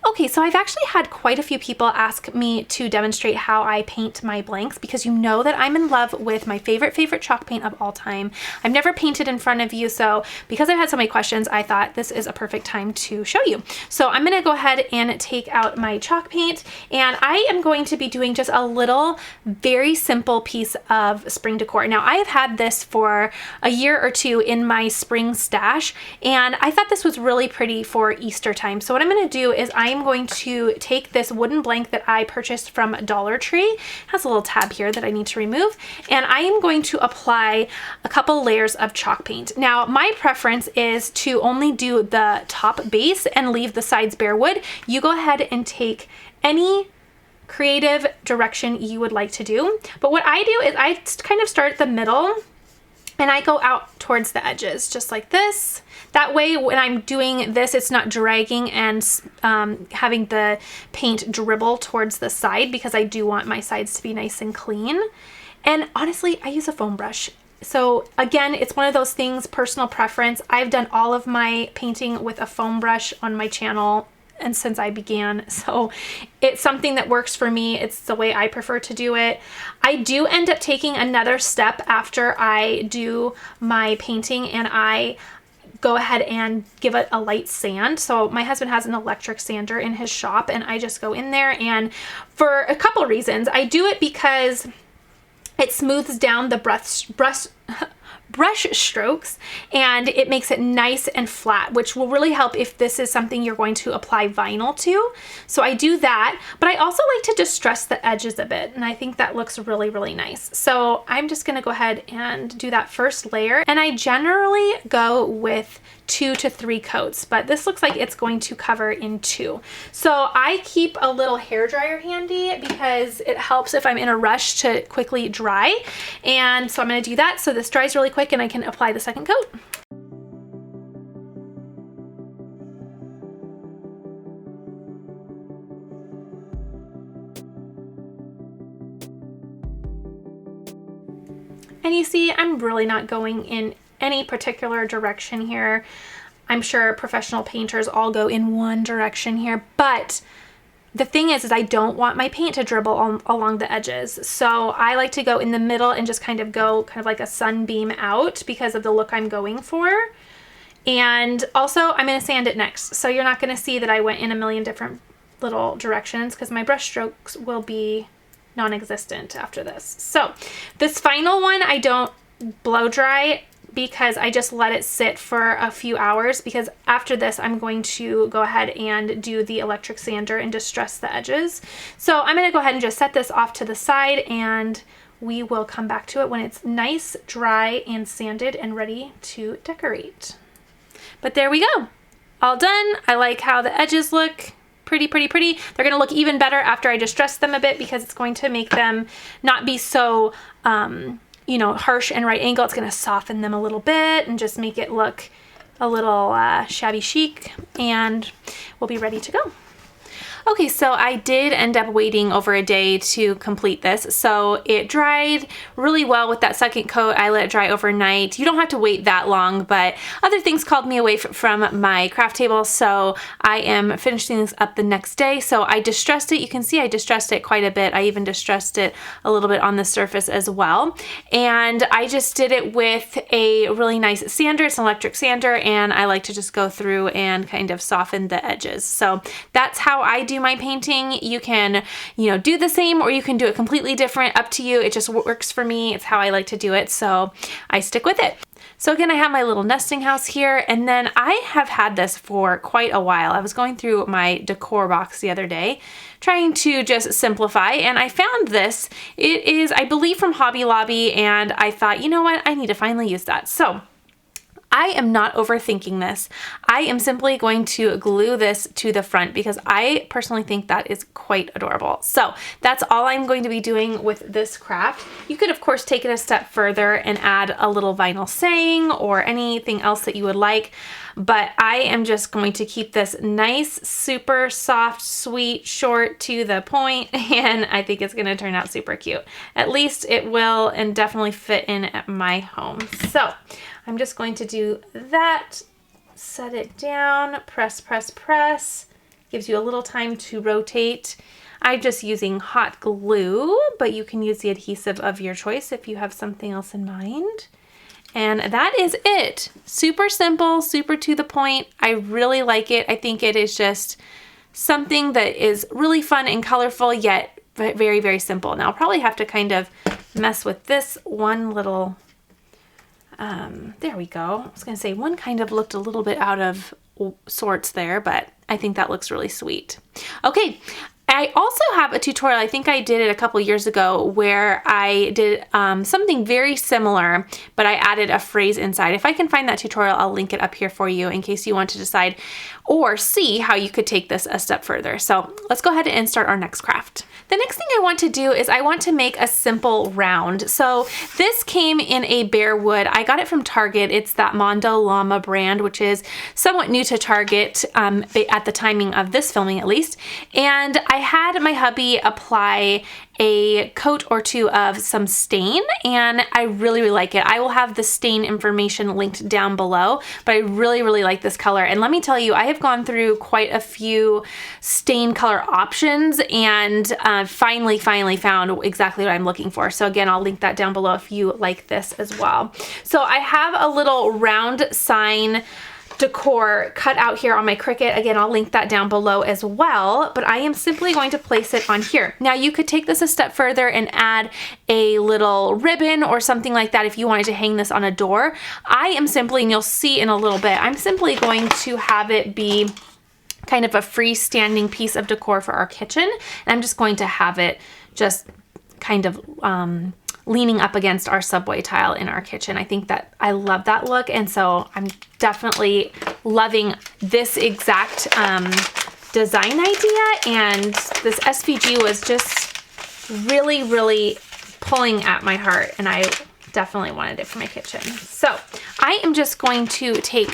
Okay, so I've actually had quite a few people ask me to demonstrate how I paint my blanks, because you know that I'm in love with my favorite chalk paint of all time. I've never painted in front of you, so because I've had so many questions, I thought this is a perfect time to show you. So I'm gonna go ahead and take out my chalk paint, and I am going to be doing just a little, very simple piece of spring decor. Now, I have had this for a year or two in my spring stash, and I thought this was really pretty for Easter time. So what I'm gonna do is I'm going to take this wooden blank that I purchased from Dollar Tree. It has a little tab here that I need to remove, and I am going to apply a couple layers of chalk paint. Now, my preference is to only do the top base and leave the sides bare wood. You go ahead and take any creative direction you would like to do. But what I do is I kind of start at the middle and I go out towards the edges, just like this. That way, when I'm doing this, it's not dragging and having the paint dribble towards the side, because I do want my sides to be nice and clean. And honestly, I use a foam brush. So again, it's one of those things, personal preference. I've done all of my painting with a foam brush on my channel and since I began, so it's something that works for me. It's the way I prefer to do it. I do end up taking another step after I do my painting, and I go ahead and give it a light sand. So my husband has an electric sander in his shop, and I just go in there, and for a couple reasons. I do it because it smooths down the brush strokes, and it makes it nice and flat, which will really help if this is something you're going to apply vinyl to. So I do that, but I also like to distress the edges a bit, and I think that looks really, really nice. So I'm just gonna go ahead and do that first layer, and I generally go with 2 to 3 coats, but this looks like it's going to cover in 2. So I keep a little hairdryer handy because it helps if I'm in a rush to quickly dry. And so I'm gonna do that so this dries really quick and I can apply the second coat. And you see, I'm really not going in any particular direction here. I'm sure professional painters all go in one direction here, but the thing is I don't want my paint to dribble along the edges. So I like to go in the middle and just kind of go kind of like a sunbeam out because of the look I'm going for. And also I'm going to sand it next. So you're not going to see that I went in a million different little directions because my brush strokes will be non-existent after this. So this final one I don't blow dry because I just let it sit for a few hours, because after this I'm going to go ahead and do the electric sander and distress the edges. So I'm going to go ahead and just set this off to the side, and we will come back to it when it's nice, dry, and sanded and ready to decorate. But there we go. All done. I like how the edges look. Pretty. They're going to look even better after I distress them a bit, because it's going to make them not be so you know, harsh and right angle. It's going to soften them a little bit and just make it look a little shabby chic, and we'll be ready to go. Okay, so I did end up waiting over a day to complete this. So it dried really well with that second coat. I let it dry overnight. You don't have to wait that long, but other things called me away from my craft table, so I am finishing this up the next day. So I distressed it. You can see I distressed it quite a bit. I even distressed it a little bit on the surface as well. And I just did it with a really nice sander. It's an electric sander, and I like to just go through and kind of soften the edges. So that's how I do do my painting. You can, you know, do the same or you can do it completely different, up to you. It just works for me. It's how I like to do it, so I stick with it. So again, I have my little nesting house here, and then I have had this for quite a while. I was going through my decor box the other day, trying to just simplify, and I found this. It is, I believe, from Hobby Lobby, and I thought, you know what, I need to finally use that. So I am not overthinking this. I am simply going to glue this to the front because I personally think that is quite adorable. So that's all I'm going to be doing with this craft. You could of course take it a step further and add a little vinyl saying or anything else that you would like, but I am just going to keep this nice, super soft, sweet, short, to the point, and I think it's gonna turn out super cute. At least it will, and definitely fit in at my home. So I'm just going to do that, set it down, press, press, press. Gives you a little time to rotate. I'm just using hot glue, but you can use the adhesive of your choice if you have something else in mind. And that is it. Super simple, super to the point. I really like it. I think it is just something that is really fun and colorful, yet very, very simple. Now I'll probably have to kind of mess with this one little, there we go. I was gonna say one kind of looked a little bit out of sorts there, but I think that looks really sweet. Okay. I also have a tutorial, I think I did it a couple years ago, where I did something very similar, but I added a phrase inside. If I can find that tutorial, I'll link it up here for you in case you want to decide or see how you could take this a step further. So let's go ahead and start our next craft. The next thing I want to do is I want to make a simple round. So this came in a bare wood. I got it from Target. It's that Mondo Llama brand, which is somewhat new to Target at the timing of this filming at least. And I had my hubby apply a coat or two of some stain, and I really, really like it. I will have the stain information linked down below, but I really, really like this color. And let me tell you, I have gone through quite a few stain color options and finally found exactly what I'm looking for. So again, I'll link that down below if you like this as well. So I have a little round sign decor cut out here on my Cricut. Again, I'll link that down below as well, but I am simply going to place it on here. Now you could take this a step further and add a little ribbon or something like that if you wanted to hang this on a door. I am simply, and you'll see in a little bit, I'm simply going to have it be kind of a freestanding piece of decor for our kitchen. And I'm just going to have it just kind of leaning up against our subway tile in our kitchen. I think that I love that look, and so I'm definitely loving this exact design idea, and this SVG was just really, really pulling at my heart, and I definitely wanted it for my kitchen. So I am just going to take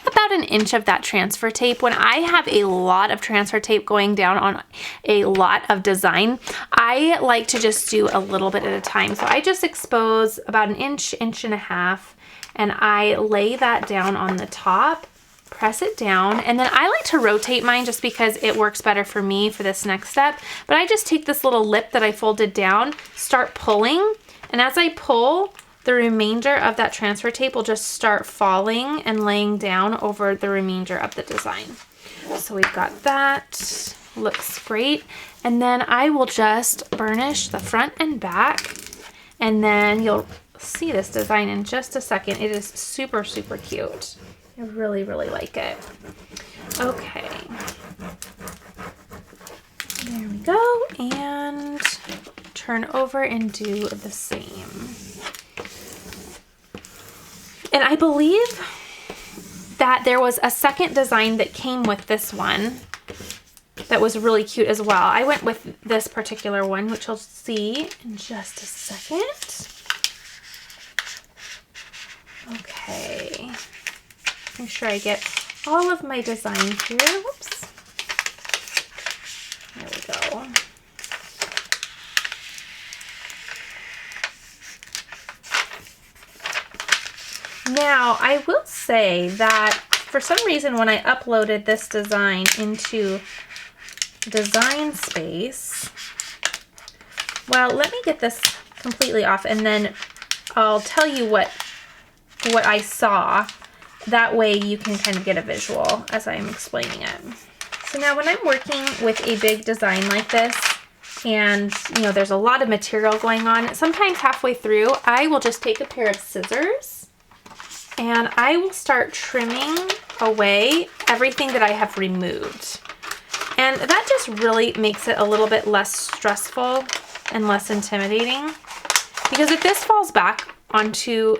about an inch of that transfer tape. When I have a lot of transfer tape going down on a lot of design, I like to just do a little bit at a time. So I just expose about an inch, inch and a half, and I lay that down on the top, press it down, and then I like to rotate mine just because it works better for me for this next step. But I just take this little lip that I folded down, start pulling, and as I pull, the remainder of that transfer tape will just start falling and laying down over the remainder of the design. So we've got that, looks great. And then I will just burnish the front and back, and then you'll see this design in just a second. It is super, super cute. I really, really like it. Okay. There we go, and turn over and do the same. And I believe that there was a second design that came with this one that was really cute as well. I went with this particular one, which you'll see in just a second. Okay. Make sure I get all of my designs here. Whoops. There we go. Now, I will say that for some reason when I uploaded this design into Design Space, well, let me get this completely off and then I'll tell you what I saw. That way you can kind of get a visual as I'm explaining it. So now when I'm working with a big design like this, and you know, there's a lot of material going on, sometimes halfway through, I will just take a pair of scissors and I will start trimming away everything that I have removed. And that just really makes it a little bit less stressful and less intimidating. Because if this falls back onto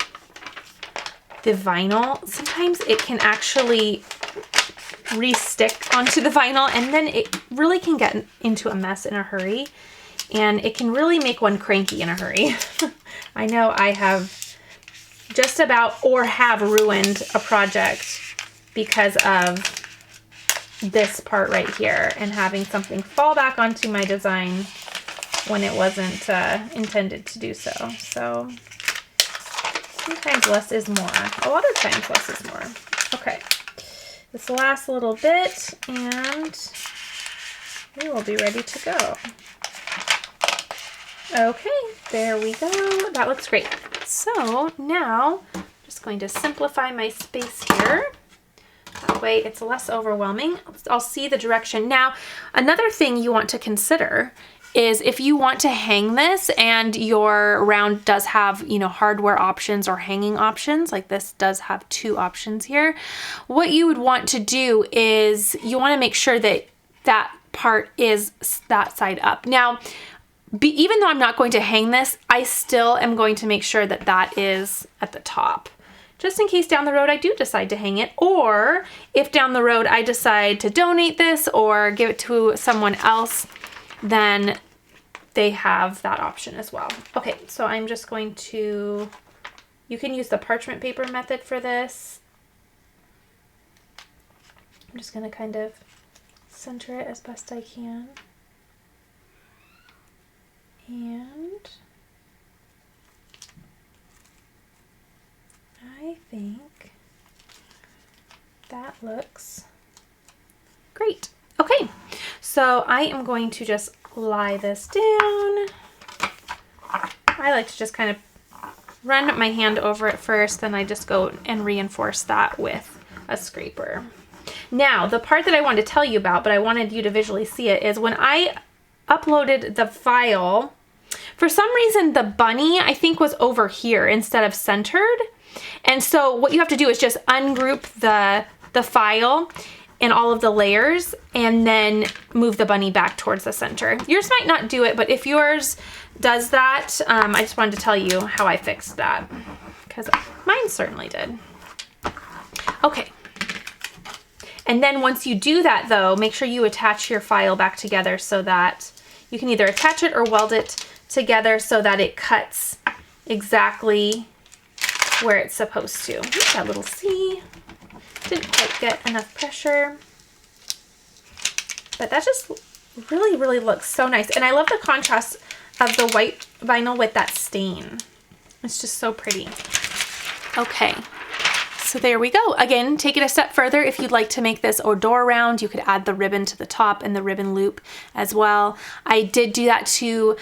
the vinyl, sometimes it can actually re-stick onto the vinyl, and then it really can get into a mess in a hurry, and it can really make one cranky in a hurry. I know I have just about or have ruined a project because of this part right here and having something fall back onto my design when it wasn't intended to do so. So sometimes less is more. A lot of times less is more. Okay, this last little bit and we will be ready to go. Okay, there we go. That looks great. So now I'm just going to simplify my space here. That way it's less overwhelming. I'll see the direction. Now, another thing you want to consider is if you want to hang this and your round does have, you know, hardware options or hanging options, like this does have 2 options here, what you would want to do is you want to make sure that that part is that side up. Now, even though I'm not going to hang this, I still am going to make sure that that is at the top, just in case down the road I do decide to hang it, or if down the road I decide to donate this or give it to someone else, then they have that option as well. Okay, so I'm just going to, you can use the parchment paper method for this. I'm just going to kind of center it as best I can. And I think that looks great. Okay, so I am going to just lie this down. I like to just kind of run my hand over it first, then I just go and reinforce that with a scraper. Now, the part that I wanted to tell you about, but I wanted you to visually see it, is when I uploaded the file, for some reason the bunny I think was over here instead of centered. And so what you have to do is just ungroup the file and all of the layers and then move the bunny back towards the center. Yours might not do it, but if yours does that, I just wanted to tell you how I fixed that because mine certainly did. Okay. And then once you do that though, make sure you attach your file back together so that you can either attach it or weld it together so that it cuts exactly where it's supposed to. That little C didn't quite get enough pressure, but that just really, really looks so nice. And I love the contrast of the white vinyl with that stain. It's just so pretty. Okay. So there we go. Again, take it a step further. If you'd like to make this a door round, you could add the ribbon to the top and the ribbon loop as well. I did do that to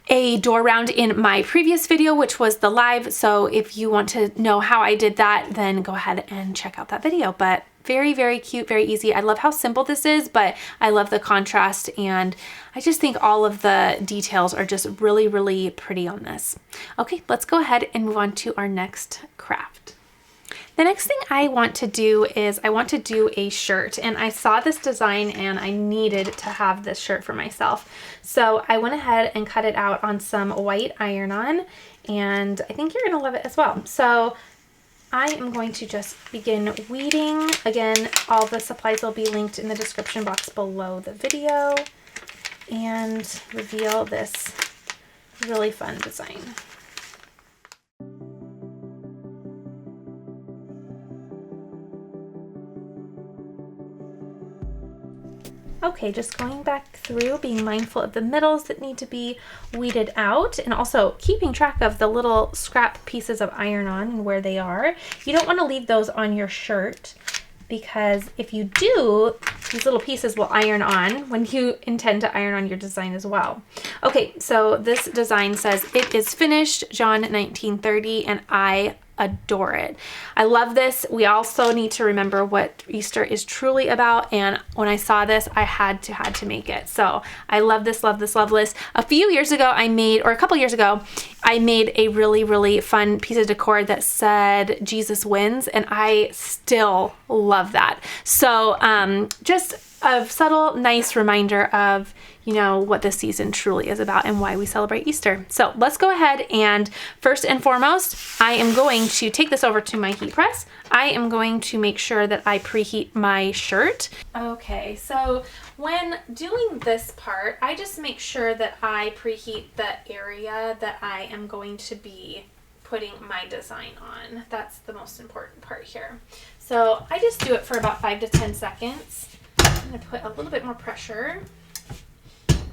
a door round in my previous video, which was the live. So if you want to know how I did that, then go ahead and check out that video. But very, very cute, very easy. I love how simple this is, but I love the contrast, and I just think all of the details are just really, really pretty on this. Okay, let's go ahead and move on to our next craft. The next thing I want to do is I want to do a shirt, and I saw this design and I needed to have this shirt for myself. So I went ahead and cut it out on some white iron-on, and I think you're gonna love it as well. So I am going to just begin weeding. Again, all the supplies will be linked in the description box below the video, and reveal this really fun design. Okay, just going back through, being mindful of the middles that need to be weeded out, and also keeping track of the little scrap pieces of iron-on and where they are. You don't want to leave those on your shirt, because if you do, these little pieces will iron on when you intend to iron on your design as well. Okay, so this design says, "It is finished, John 1930, and I adore it. I love this. We also need to remember what Easter is truly about, and when I saw this, I had to make it. So I love this, love this, love this. A few years ago or a couple years ago, I made a really, really fun piece of decor that said Jesus wins, and I still love that. So just a subtle, nice reminder of, you know, what this season truly is about and why we celebrate Easter. So let's go ahead and first and foremost, I am going to take this over to my heat press. I am going to make sure that I preheat my shirt. Okay, so when doing this part, I just make sure that I preheat the area that I am going to be putting my design on. That's the most important part here. So I just do it for about 5 to 10 seconds. I'm going to put a little bit more pressure,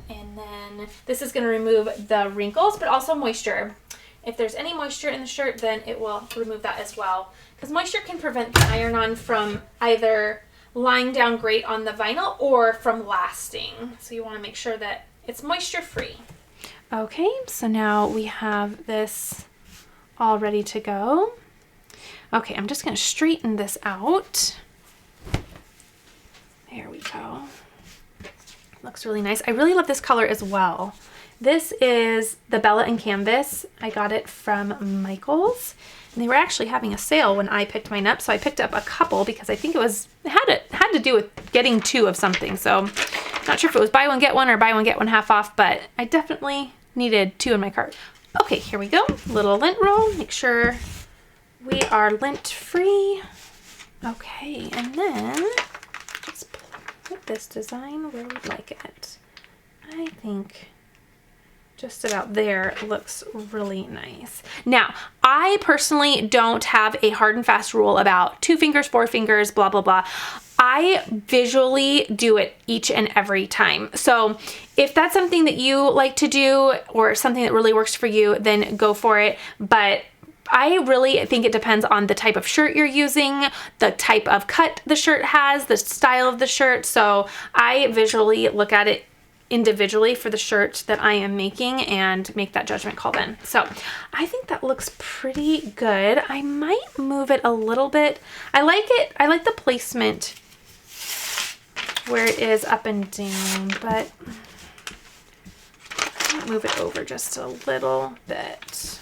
and then this is going to remove the wrinkles, but also moisture. If there's any moisture in the shirt, then it will remove that as well, because moisture can prevent the iron-on from either lying down great on the vinyl or from lasting. So you want to make sure that it's moisture-free. Okay, so now we have this all ready to go. Okay, I'm just going to straighten this out. There we go. Looks really nice. I really love this color as well. This is the Bella and Canvas. I got it from Michael's, and they were actually having a sale when I picked mine up, so I picked up a couple because I think it had to do with getting 2 of something. So not sure if it was buy one get one or buy one get one half off, but I definitely needed 2 in my cart. Okay, here we go. Little lint roll. Make sure we are lint free. Okay, and then just put this design where we'd like it. I think just about there looks really nice. Now, I personally don't have a hard and fast rule about 2 fingers, 4 fingers, blah, blah, blah. I visually do it each and every time. So if that's something that you like to do or something that really works for you, then go for it. But I really think it depends on the type of shirt you're using, the type of cut the shirt has, the style of the shirt. So I visually look at it individually for the shirt that I am making and make that judgment call then. So I think that looks pretty good. I might move it a little bit. I like it. I like the placement where it is up and down, but I might move it over just a little bit.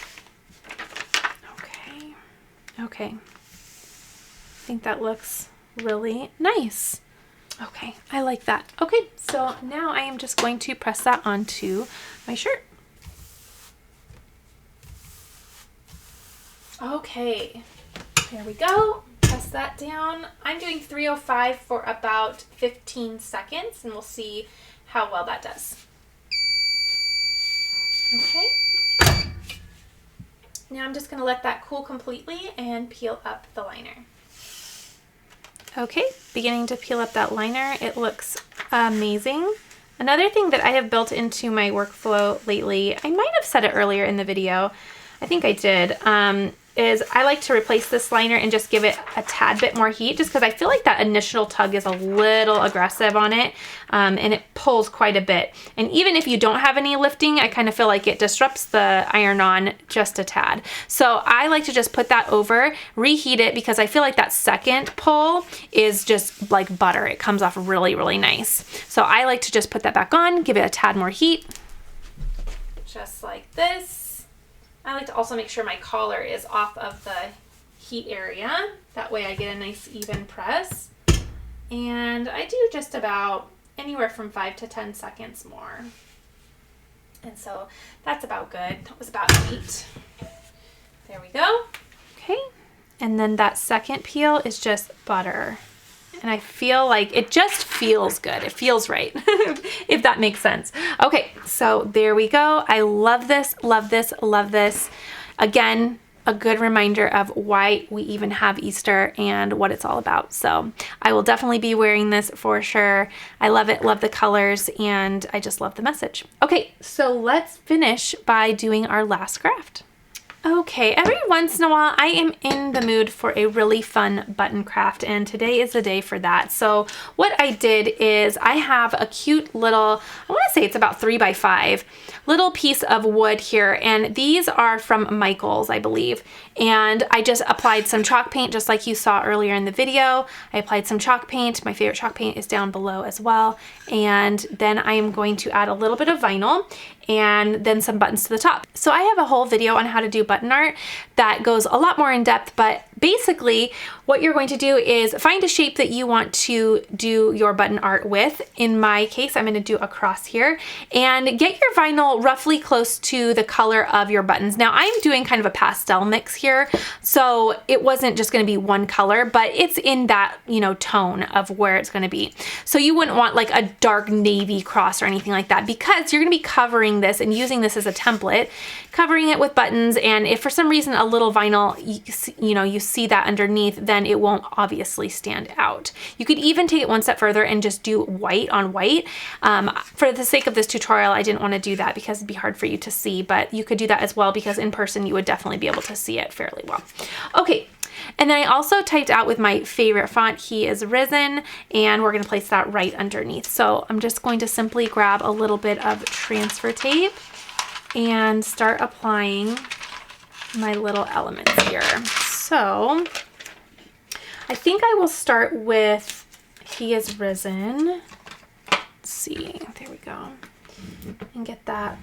Okay, I think that looks really nice. Okay, I like that. Okay, so now I am just going to press that onto my shirt. Okay, there we go. Press that down. I'm doing 305 for about 15 seconds, and we'll see how well that does. Okay. Now I'm just going to let that cool completely and peel up the liner. Okay, beginning to peel up that liner. It looks amazing. Another thing that I have built into my workflow lately, I might have said it earlier in the video, I think I did, is I like to replace this liner and just give it a tad bit more heat, just because I feel like that initial tug is a little aggressive on it, and it pulls quite a bit. And even if you don't have any lifting, I kind of feel like it disrupts the iron-on just a tad. So I like to just put that over, reheat it, because I feel like that second pull is just like butter. It comes off really, really nice. So I like to just put that back on, give it a tad more heat, just like this. I like to also make sure my collar is off of the heat area. That way I get a nice even press. And I do just about anywhere from 5 to 10 seconds more. And so that's about good. That was about 8. There we go. Okay. And then that second peel is just butter. And I feel like it just feels good. It feels right, if that makes sense. Okay, so there we go. I love this, love this, love this. Again, a good reminder of why we even have Easter and what it's all about. So I will definitely be wearing this for sure. I love it, love the colors, and I just love the message. Okay, so let's finish by doing our last craft. Okay, every once in a while I am in the mood for a really fun button craft, and today is the day for that. So what I did is I have a cute little, I want to say it's about 3 by 5 little piece of wood here, and these are from Michael's, I believe. And I just applied some chalk paint just like you saw earlier in the video. I applied some chalk paint. My favorite chalk paint is down below as well. And then I am going to add a little bit of vinyl and then some buttons to the top. So I have a whole video on how to do button art that goes a lot more in depth, but basically what you're going to do is find a shape that you want to do your button art with. In my case, I'm going to do a cross here, and get your vinyl roughly close to the color of your buttons. Now I'm doing kind of a pastel mix here, so it wasn't just going to be one color, but it's in that, you know, tone of where it's going to be. So you wouldn't want like a dark navy cross or anything like that, because you're going to be covering this and using this as a template, covering it with buttons. And if for some reason a little vinyl, you see that underneath, then it won't obviously stand out. You could even take it one step further and just do white on white. For the sake of this tutorial, I didn't want to do that because it'd be hard for you to see, but you could do that as well, because in person you would definitely be able to see it fairly well. Okay. And then I also typed out with my favorite font, He Is Risen, and we're going to place that right underneath. So I'm just going to simply grab a little bit of transfer tape and start applying my little elements here. So I think I will start with He Is Risen. Let's see, there we go. And get that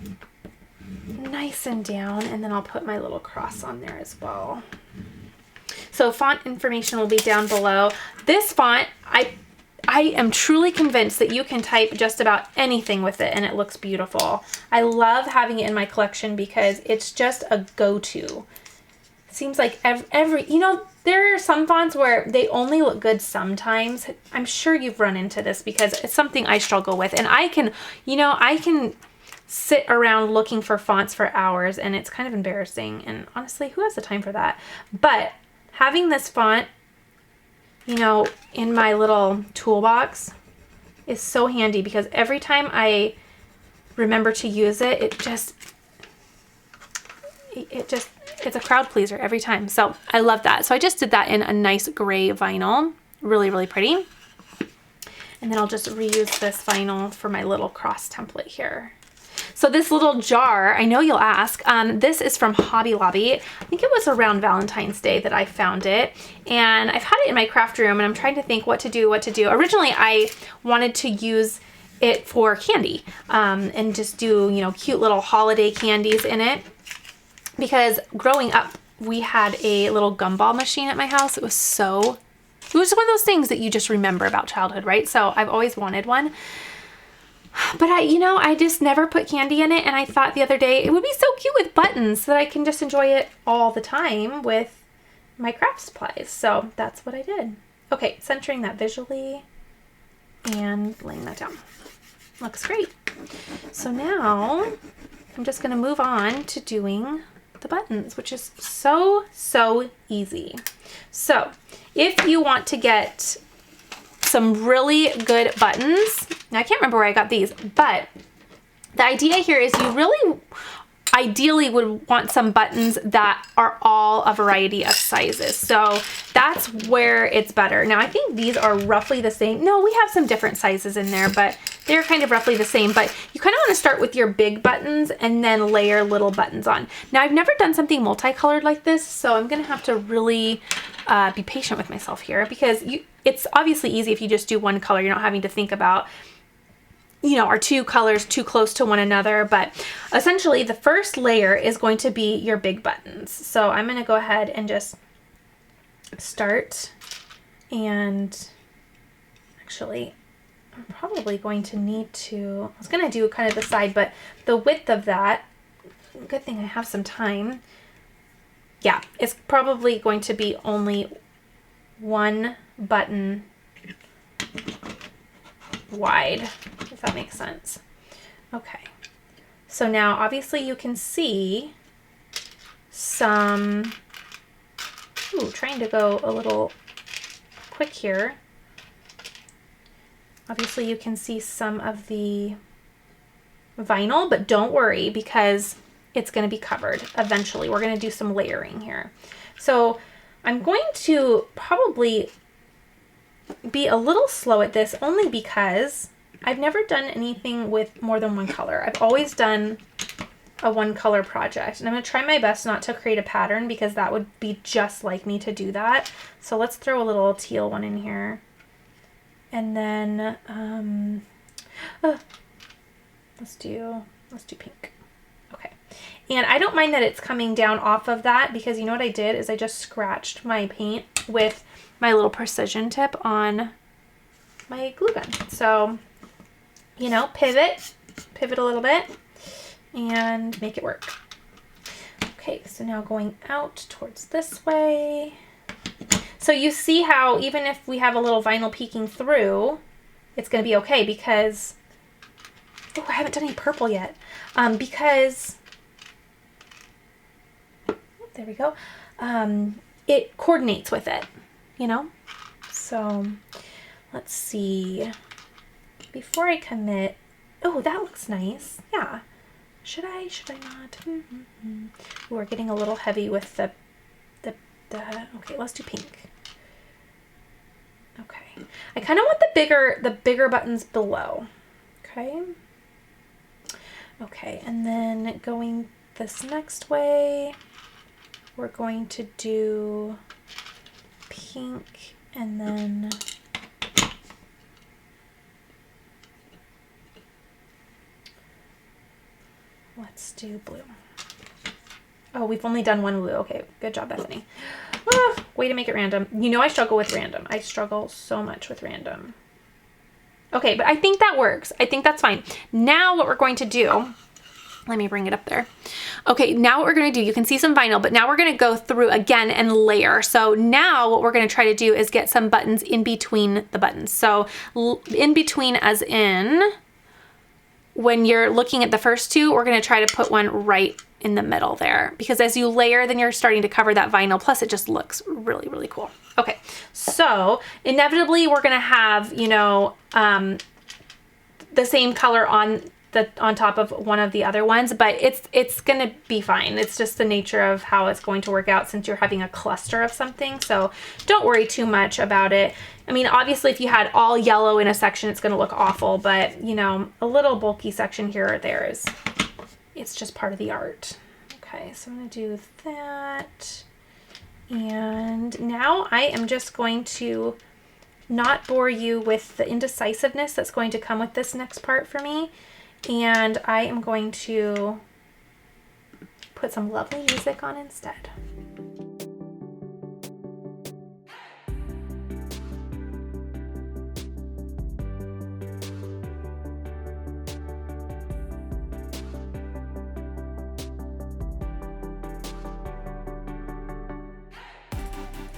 nice and down, and then I'll put my little cross on there as well. So font information will be down below. This font, I am truly convinced that you can type just about anything with it and it looks beautiful. I love having it in my collection because it's just a go-to. It seems like you know, there are some fonts where they only look good sometimes. I'm sure you've run into this because it's something I struggle with, and I can sit around looking for fonts for hours, and it's kind of embarrassing, and honestly, who has the time for that? But having this font, you know, in my little toolbox is so handy, because every time I remember to use it, it's a crowd pleaser every time. So I love that. So I just did that in a nice gray vinyl, really, really pretty. And then I'll just reuse this vinyl for my little cross template here. So this little jar, I know you'll ask, this is from Hobby Lobby. I think it was around Valentine's Day that I found it, and I've had it in my craft room, and I'm trying to think what to do. Originally, I wanted to use it for candy, and just do, you know, cute little holiday candies in it, because growing up, we had a little gumball machine at my house. It was one of those things that you just remember about childhood, right? So I've always wanted one. But I just never put candy in it, and I thought the other day it would be so cute with buttons so that I can just enjoy it all the time with my craft supplies. So that's what I did. Okay, centering that visually and laying that down. Looks great. So now I'm just going to move on to doing the buttons, which is so easy. So if you want to get some really good buttons. Now I can't remember where I got these, but the idea here is you really ideally would want some buttons that are all a variety of sizes. So that's where it's better. Now I think these are roughly the same. No, we have some different sizes in there, but they're kind of roughly the same. But you kind of want to start with your big buttons and then layer little buttons on. Now I've never done something multicolored like this, so I'm going to have to really be patient with myself here, because it's obviously easy if you just do one color. You're not having to think about, you know, are two colors too close to one another? But essentially the first layer is going to be your big buttons. So I'm going to go ahead and just start, and actually I'm probably going to need to, I was going to do kind of the side, but the width of that, good thing I have some time. Yeah, it's probably going to be only one button wide, if that makes sense. Okay, so now obviously you can see some, trying to go a little quick here. Obviously you can see some of the vinyl, but don't worry, because it's going to be covered eventually. We're going to do some layering here. So I'm going to probably be a little slow at this only because I've never done anything with more than one color. I've always done a one color project, and I'm going to try my best not to create a pattern because that would be just like me to do that. So let's throw a little teal one in here, and then let's do pink. Okay, and I don't mind that it's coming down off of that because you know what I did is I just scratched my paint with my little precision tip on my glue gun. So, you know, pivot a little bit and make it work. Okay, so now going out towards this way. So you see how even if we have a little vinyl peeking through, it's going to be okay because, oh, I haven't done any purple yet. Because, there we go, it coordinates with it, you know? So let's see, before I commit, oh, that looks nice. Yeah. Should I not? Ooh, we're getting a little heavy with the, okay, let's do pink. Okay. I kind of want the bigger buttons below. Okay. Okay, and then going this next way, we're going to do pink and then let's do blue. Oh, we've only done one blue. Okay, good job, Bethany. Oh, way to make it random. You know I struggle with random. I struggle so much with random. Okay, but I think that works. I think that's fine. Now what we're going to do, let me bring it up there. Okay, now what we're going to do, you can see some vinyl, but now we're going to go through again and layer. So now what we're going to try to do is get some buttons in between the buttons. So in between as in, when you're looking at the first two, we're going to try to put one right in the middle there, because as you layer, then you're starting to cover that vinyl. Plus it just looks really, really cool. Okay, so inevitably we're going to have, you know, the same color on top of one of the other ones, but it's going to be fine. It's just the nature of how it's going to work out since you're having a cluster of something. So don't worry too much about it. I mean, obviously if you had all yellow in a section, it's going to look awful, but you know, a little bulky section here or there is, it's just part of the art. Okay, so I'm going to do that. And now I am just going to not bore you with the indecisiveness that's going to come with this next part for me. And I am going to put some lovely music on instead.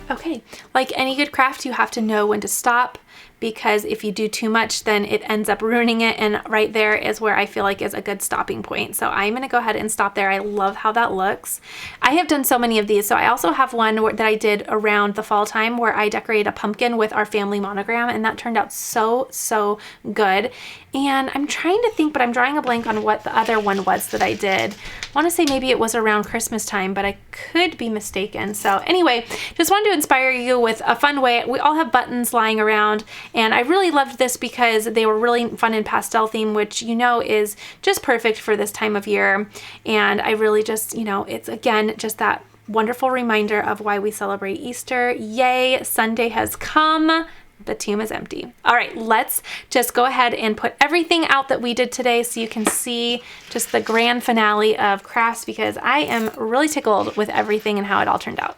Okay, like any good craft, you have to know when to stop, because if you do too much, then it ends up ruining it. And right there is where I feel like is a good stopping point. So I'm going to go ahead and stop there. I love how that looks. I have done so many of these. So I also have one that I did around the fall time where I decorated a pumpkin with our family monogram, and that turned out so, so good. And I'm trying to think, but I'm drawing a blank on what the other one was that I did. I want to say maybe it was around Christmas time, but I could be mistaken. So anyway, just wanted to inspire you with a fun way. We all have buttons lying around, and I really loved this because they were really fun in pastel theme, which you know is just perfect for this time of year. And I really just, you know, it's again just that wonderful reminder of why we celebrate Easter. Yay, Sunday has come. The tomb is empty. All right, let's just go ahead and put everything out that we did today so you can see just the grand finale of crafts, because I am really tickled with everything and how it all turned out.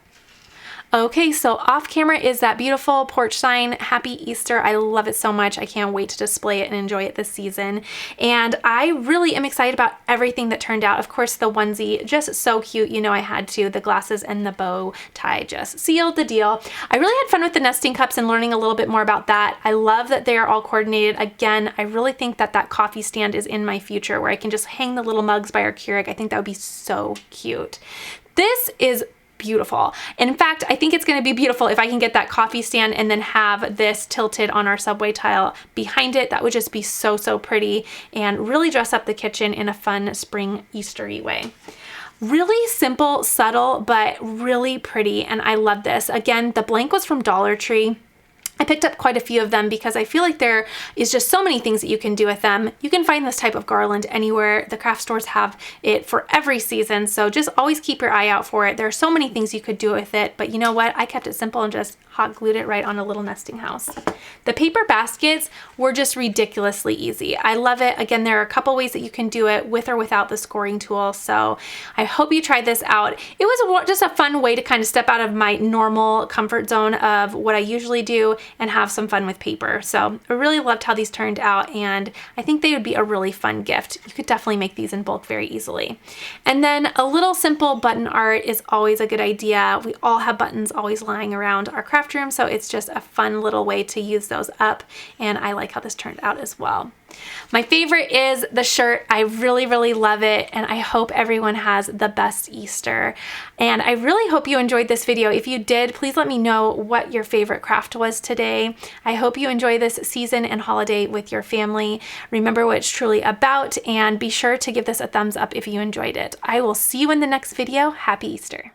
Okay, so off camera is that beautiful porch sign. Happy Easter. I love it so much. I can't wait to display it and enjoy it this season. And I really am excited about everything that turned out. Of course, the onesie, just so cute. You know I had to. The glasses and the bow tie just sealed the deal. I really had fun with the nesting cups and learning a little bit more about that. I love that they are all coordinated. Again, I really think that that coffee stand is in my future where I can just hang the little mugs by our Keurig. I think that would be so cute. This is beautiful. And in fact, I think it's gonna be beautiful if I can get that coffee stand and then have this tilted on our subway tile behind it. That would just be so, so pretty and really dress up the kitchen in a fun spring Eastery way. Really simple, subtle, but really pretty, and I love this. Again, the blank was from Dollar Tree. I picked up quite a few of them because I feel like there is just so many things that you can do with them. You can find this type of garland anywhere. The craft stores have it for every season, so just always keep your eye out for it. There are so many things you could do with it, but you know what? I kept it simple and just hot glued it right on a little nesting house. The paper baskets were just ridiculously easy. I love it. Again, there are a couple ways that you can do it with or without the scoring tool, so I hope you tried this out. It was just a fun way to kind of step out of my normal comfort zone of what I usually do and have some fun with paper. So I really loved how these turned out, and I think they would be a really fun gift. You could definitely make these in bulk very easily. And then a little simple button art is always a good idea. We all have buttons always lying around our craft room, so it's just a fun little way to use those up, and I like how this turned out as well. My favorite is the shirt. I really, really love it, and I hope everyone has the best Easter. And I really hope you enjoyed this video. If you did, please let me know what your favorite craft was today. I hope you enjoy this season and holiday with your family. Remember what it's truly about, and be sure to give this a thumbs up if you enjoyed it. I will see you in the next video. Happy Easter.